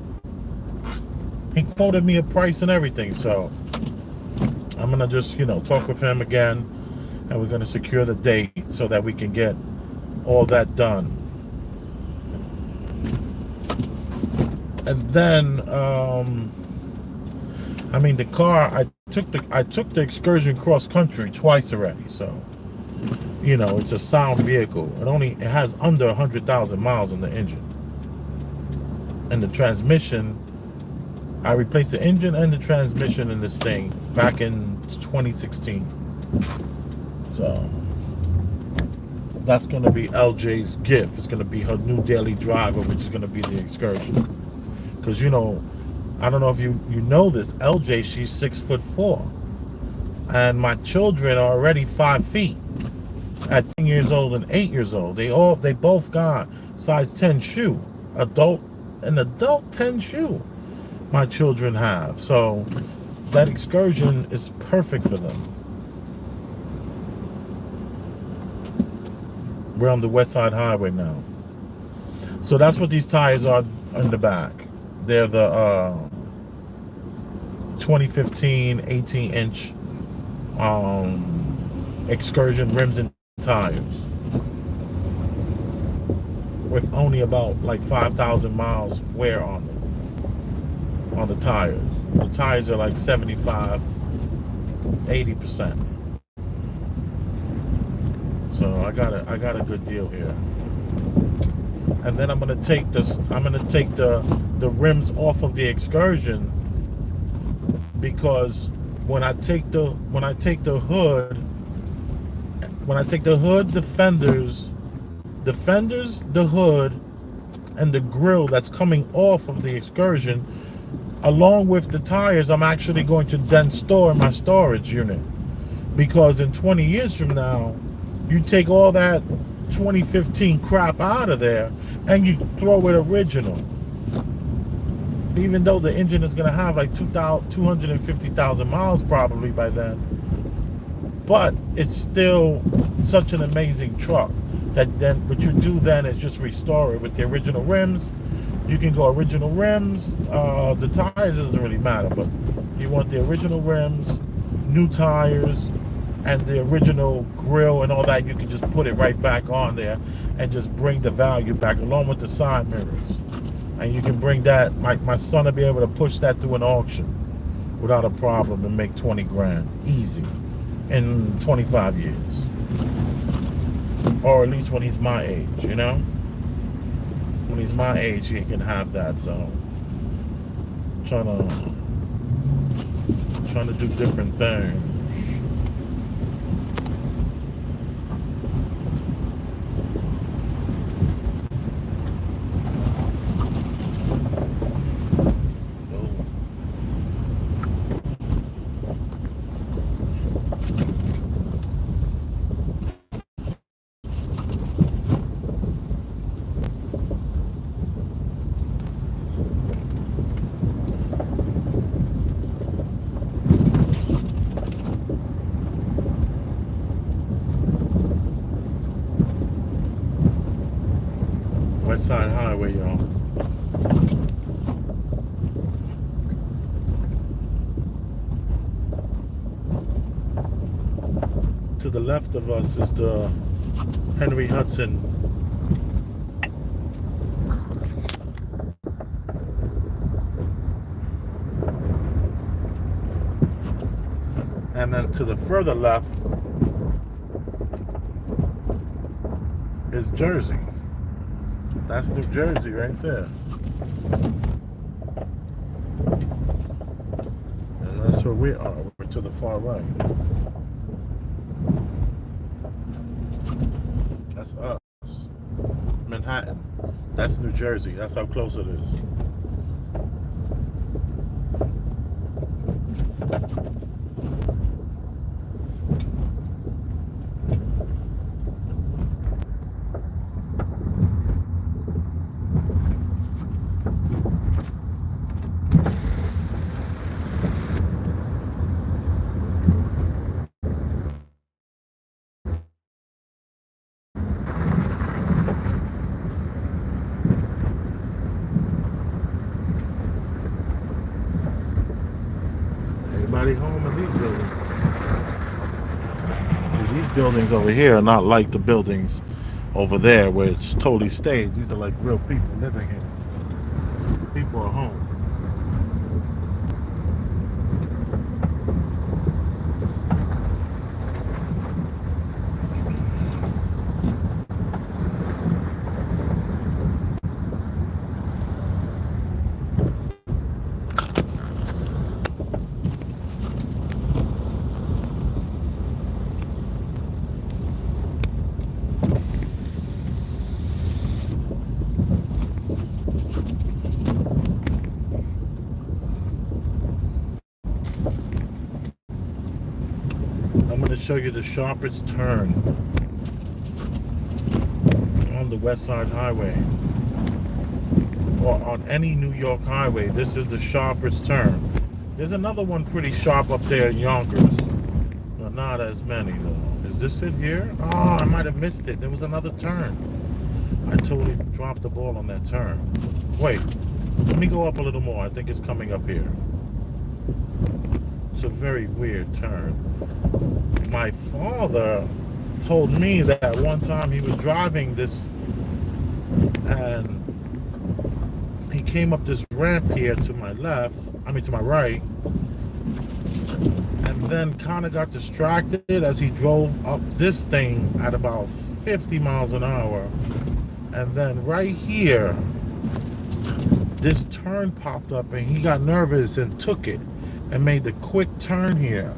he quoted me a price and everything. So I'm gonna just talk with him again, and we're gonna secure the date so that we can get all that done. And then the car, I took the Excursion cross country twice already, so it's a sound vehicle. It has under 100,000 miles on the engine. And the transmission, I replaced the engine and the transmission in this thing back in 2016. So that's going to be LJ's gift. It's going to be her new daily driver, which is going to be the Excursion. Because I don't know if you know this, LJ, she's 6'4", and my children are already 5 feet at 10 years old and 8 years old. They both got size 10 shoe, an adult 10 shoe my children have. So that Excursion is perfect for them. We're on the West Side Highway now. So that's what these tires are in the back. They're the 2015 18-inch Excursion rims and tires, with only about like 5,000 miles wear on them, on the tires. The tires are like 75-80%. So I got a good deal here. And then I'm gonna take the rims off of the Excursion, because when I take the hood, the fenders, the hood, and the grill that's coming off of the Excursion, along with the tires, I'm actually going to then store in my storage unit, because in 20 years from now, You take all that 2015 crap out of there and you throw it original. Even though the engine is going to have like 250,000 miles probably by then, but it's still such an amazing truck that then what you do then is just restore it with the original rims. You can go original rims. The tires doesn't really matter, but you want the original rims, new tires, and the original grill and all that. You can just put it right back on there and just bring the value back along with the side mirrors. And you can bring that, my son will be able to push that through an auction without a problem and make 20 grand easy in 25 years. Or at least when he's my age, you know? When he's my age, he can have that. So trying to do different things. West Side Highway, y'all. To the left of us is the Henry Hudson. And then to the further left is Jersey. That's New Jersey right there. And that's where we are. We're to the far right. That's us. Manhattan. That's New Jersey. That's how close it is. Everybody home in these buildings. See, these buildings over here are not like the buildings over there where it's totally staged. These are like real people living here. People are home. I'm going to show you the sharpest turn on the West Side Highway, or on any New York highway. This is the sharpest turn. There's another one pretty sharp up there in Yonkers, but not as many though. Is this it here? Oh, I might have missed it. There was another turn. I totally dropped the ball on that turn. Wait, let me go up a little more. I think it's coming up here. It's a very weird turn. My father told me that one time he was driving this and he came up this ramp here to my left, to my right, and then kind of got distracted as he drove up this thing at about 50 miles an hour. And then right here, this turn popped up and he got nervous and took it and made the quick turn here.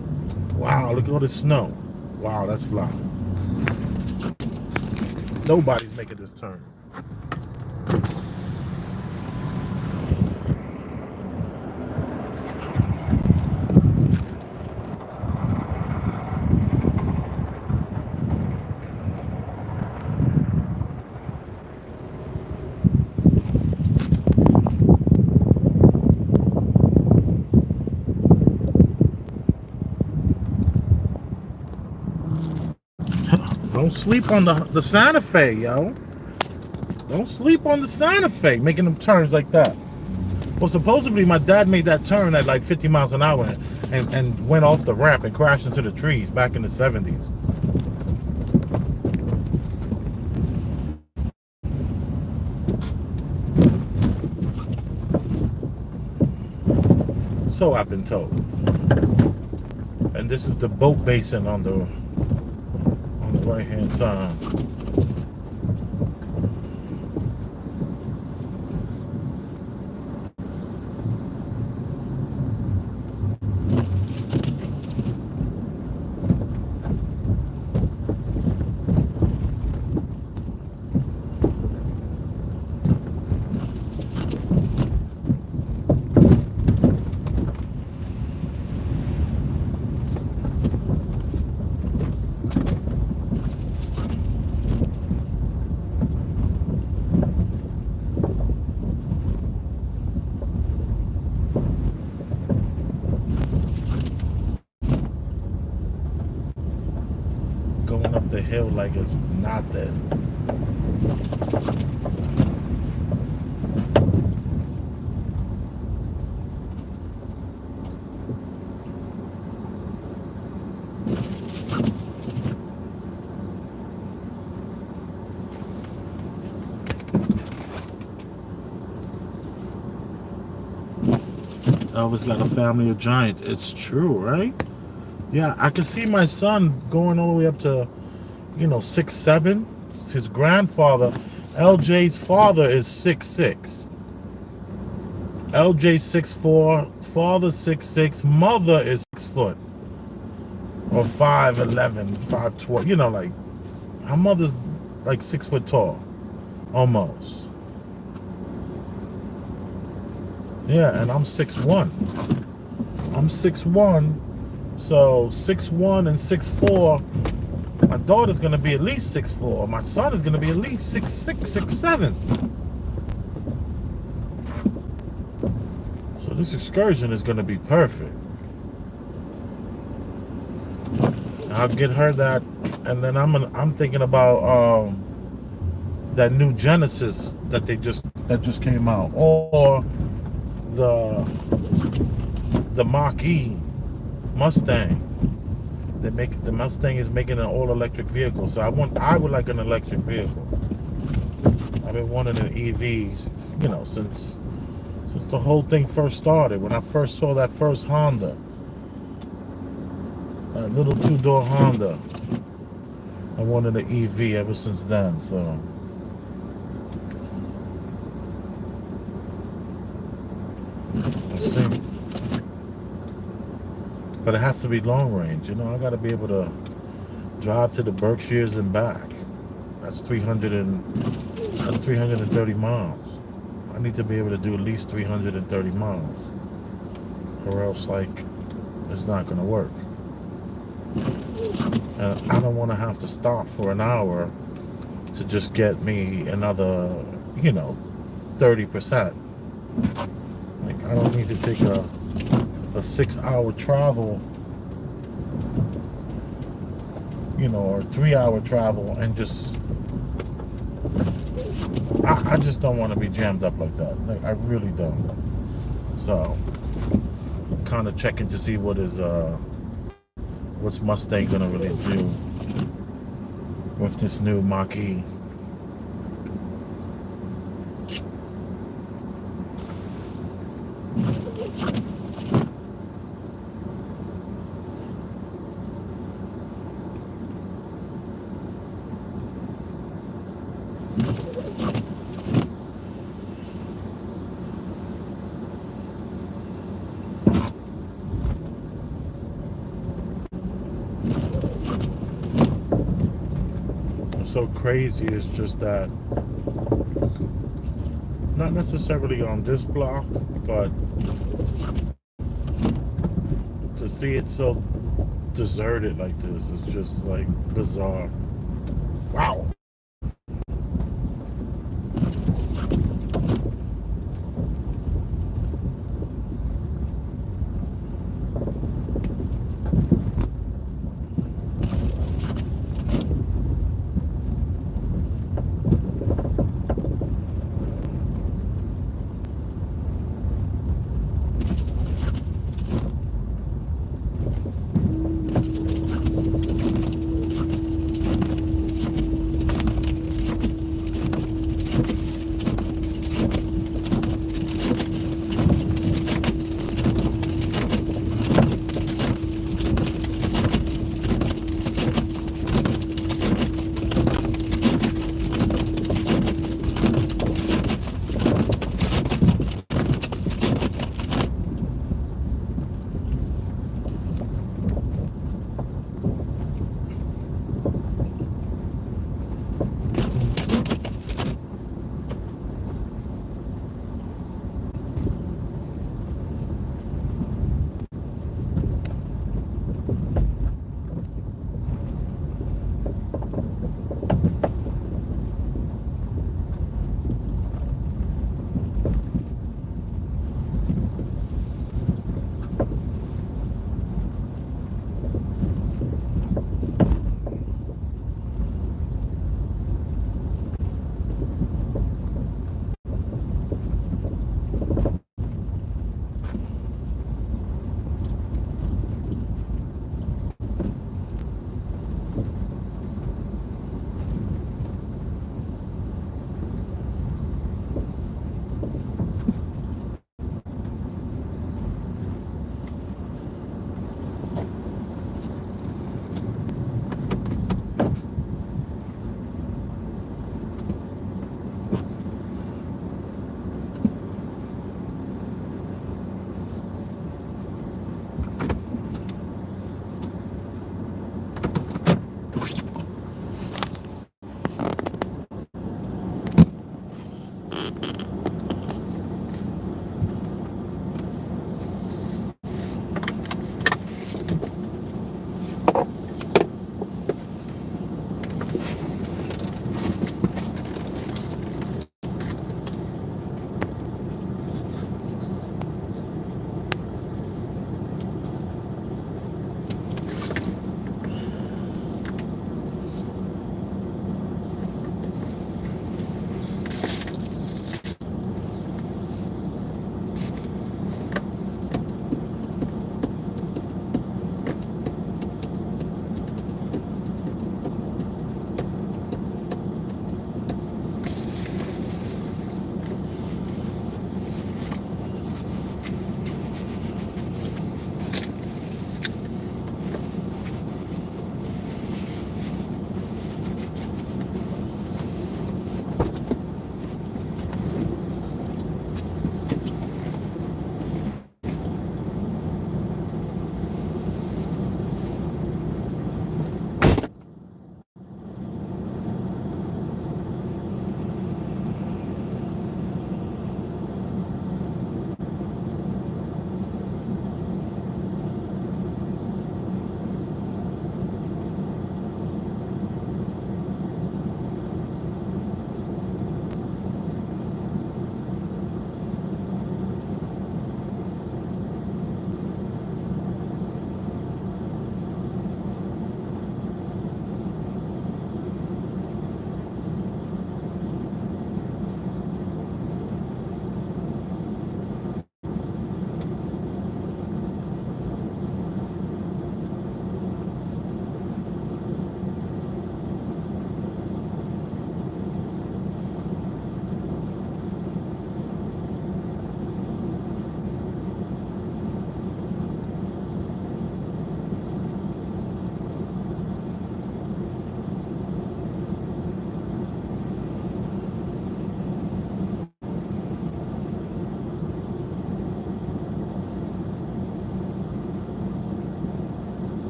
Wow, look at all the snow. Wow, that's fly. Nobody's making this turn. Don't sleep on the Santa Fe, yo. Don't sleep on the Santa Fe, making them turns like that. Well, supposedly my dad made that turn at like 50 miles an hour and went off the ramp and crashed into the trees back in the 70s. So I've been told. And this is the boat basin on the right hand side. Going up the hill like it's nothing. Elvis got a family of giants. It's true, right? Yeah, I can see my son going all the way up to, 6'7". His grandfather, LJ's father, is 6'6". LJ 6'4", father 6'6", mother is 6 foot. Or 5'11", 5'12", like, her mother's like 6 foot tall. Almost. Yeah, and I'm 6'1". I'm 6'1". So 6'1" and 6'4", my daughter's gonna be at least 6'4". My son is gonna be at least 6'6", 6'7". So this excursion is gonna be perfect. I'll get her that, and then I'm thinking about that new Genesis that just came out, or the Mach-E Mustang. The Mustang is making an all-electric vehicle, so I would like an electric vehicle. I've been wanting an EV, since the whole thing first started. When I first saw that first Honda, that little 2-door Honda, I wanted an EV ever since then. So. Let's see. But it has to be long range. I got to be able to drive to the Berkshires and back. That's 330 miles. I need to be able to do at least 330 miles. Or else, it's not going to work. And I don't want to have to stop for an hour to just get me another, 30%. I don't need to take a 6-hour travel, or a 3-hour travel and just, I just don't want to be jammed up like that. I really don't. So, kind of checking to see what's Mustang gonna really do with this new Mach-E. So crazy is just that, not necessarily on this block, but to see it so deserted like this is just bizarre. Wow.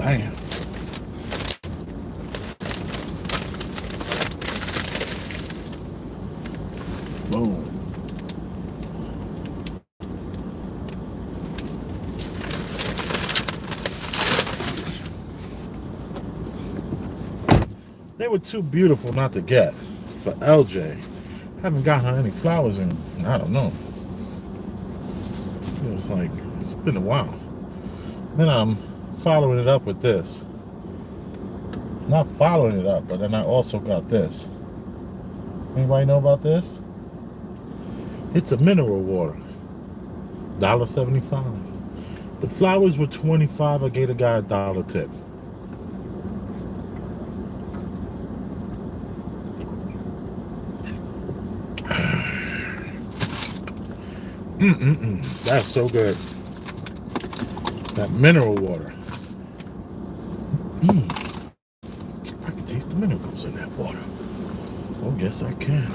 Bam. Boom. They were too beautiful not to get for LJ. Haven't gotten her any flowers in, I don't know. It was like, it's been a while. Then I'm following it up with this. Not following it up, but then I also got this. Anybody know about this? It's a mineral water. $1.75. The flowers were $25. I gave the guy $1 tip. That's so good. That mineral water. I can taste the minerals in that water. Oh, yes, I can.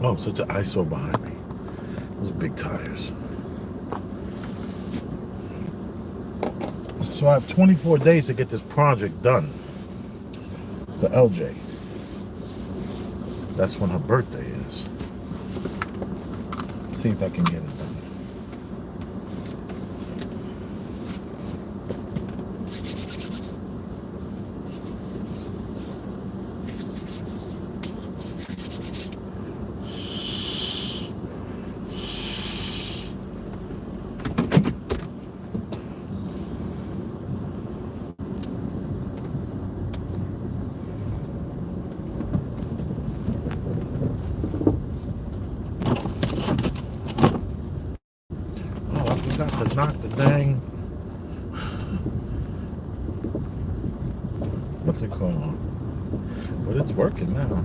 Oh, such an eyesore behind me. Those big tires. So I have 24 days to get this project done for LJ. That's when her birthday is. See if I can get it done. Got to knock the dang, what's it called? But it's working now.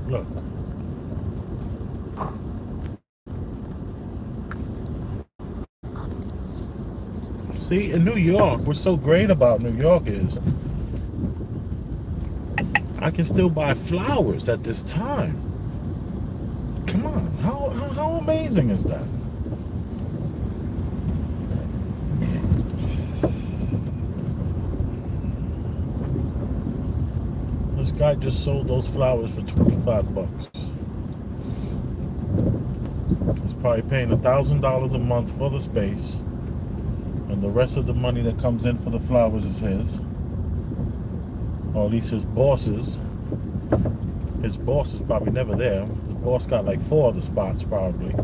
Look. See, in New York, what's so great about New York is I can still buy flowers at this time. Come on, how amazing is that? This guy just sold those flowers for $25. He's probably paying $1,000 a month for the space, and the rest of the money that comes in for the flowers is his, or at least his boss's. His boss is probably never there. His boss got like 4 other spots probably.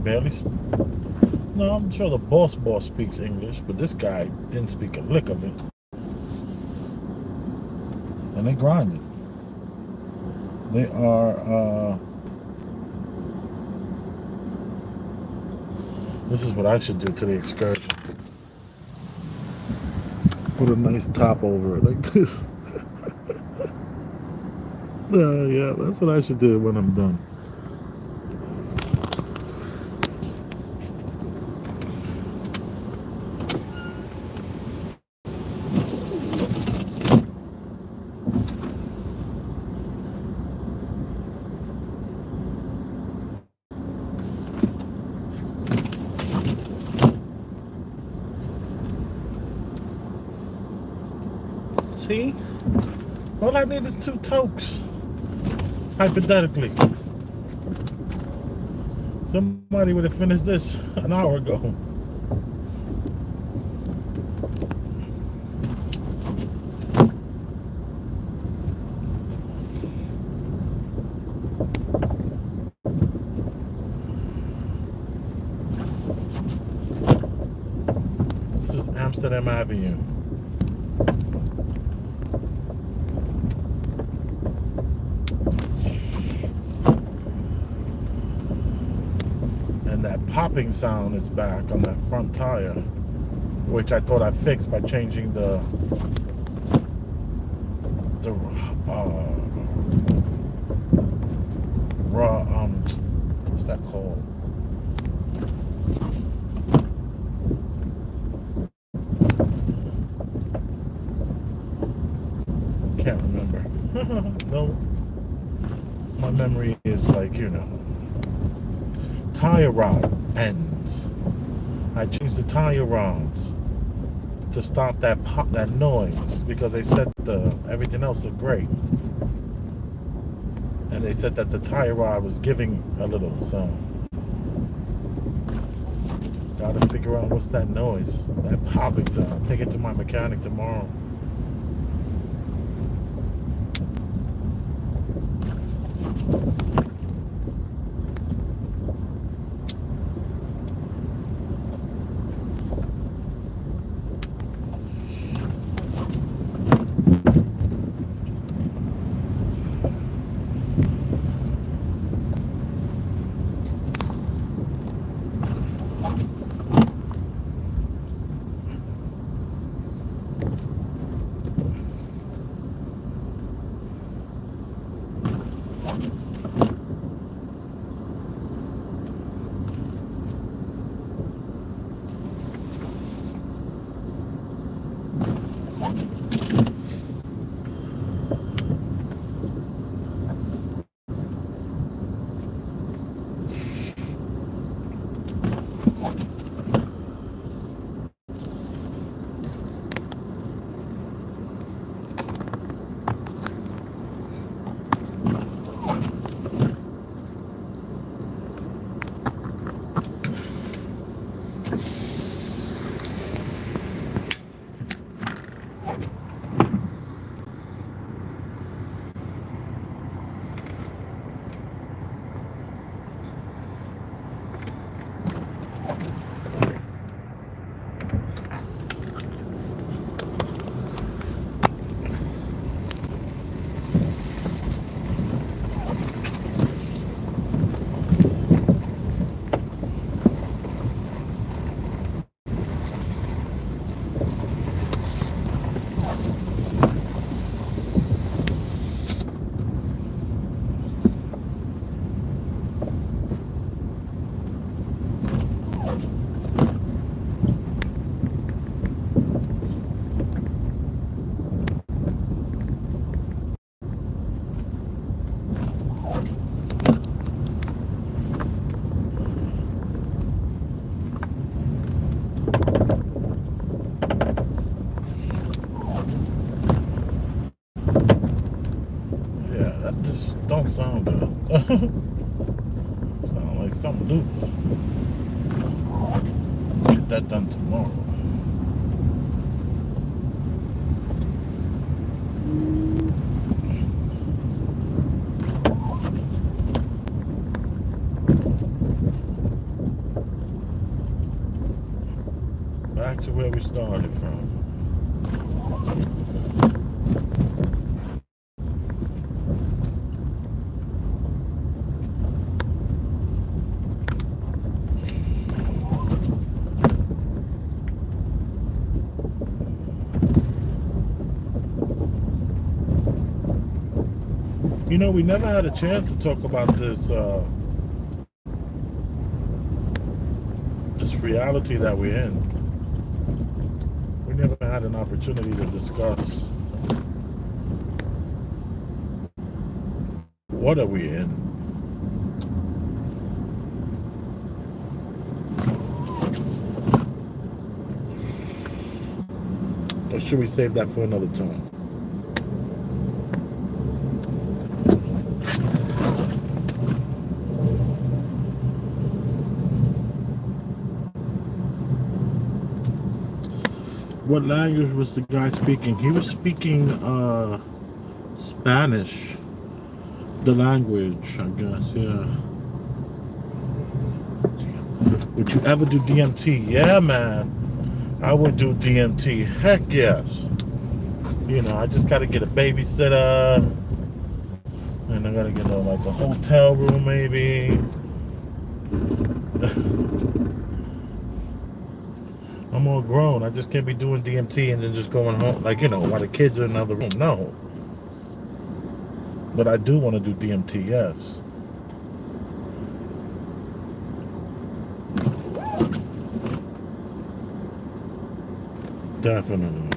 Barely. No, I'm sure the boss speaks English, but this guy didn't speak a lick of it. And they grinded. They are, this is what I should do to the excursion. Put a nice top over it like this. Yeah, that's what I should do when I'm done. See? All I need is 2 tokes. Hypothetically. Somebody would have finished this an hour ago. This is Amsterdam Avenue. That popping sound is back on that front tire, which I thought I fixed by changing the what's that called? Can't remember. No, my memory is like, you know. Tire rod ends. I changed the tire rods to stop that pop, that noise, because they said everything else looked great, and they said that the tire rod was giving a little. So gotta figure out what's that noise, that popping sound. I'll take it to my mechanic tomorrow. Don't sound good. Sound like something loose. Get that done tomorrow. Back to where we started from. You know, we never had a chance to talk about this this reality that we're in. We never had an opportunity to discuss what are we in. Or should we save that for another time? What language was the guy speaking? He was speaking Spanish, the language, I guess, yeah. Would you ever do DMT? Yeah, man. I would do DMT. Heck yes. You know, I just gotta get a babysitter, and I gotta get like a hotel room maybe. I'm all grown. I just can't be doing DMT and then just going home, like, you know, while the kids are in another room. No. But I do want to do DMT, yes. Definitely.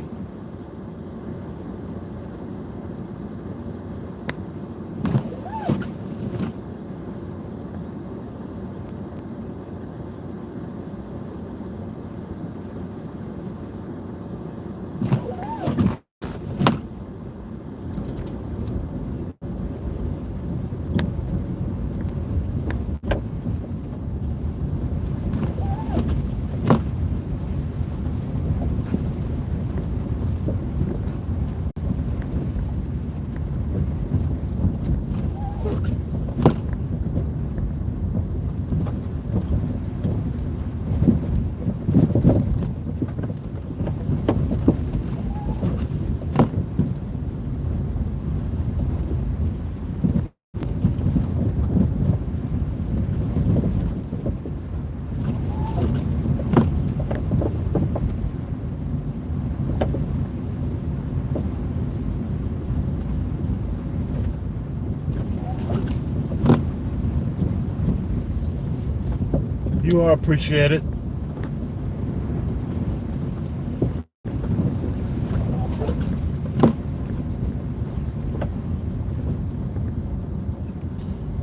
You are appreciated.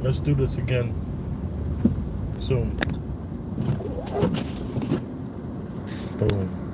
Let's do this again soon. Boom.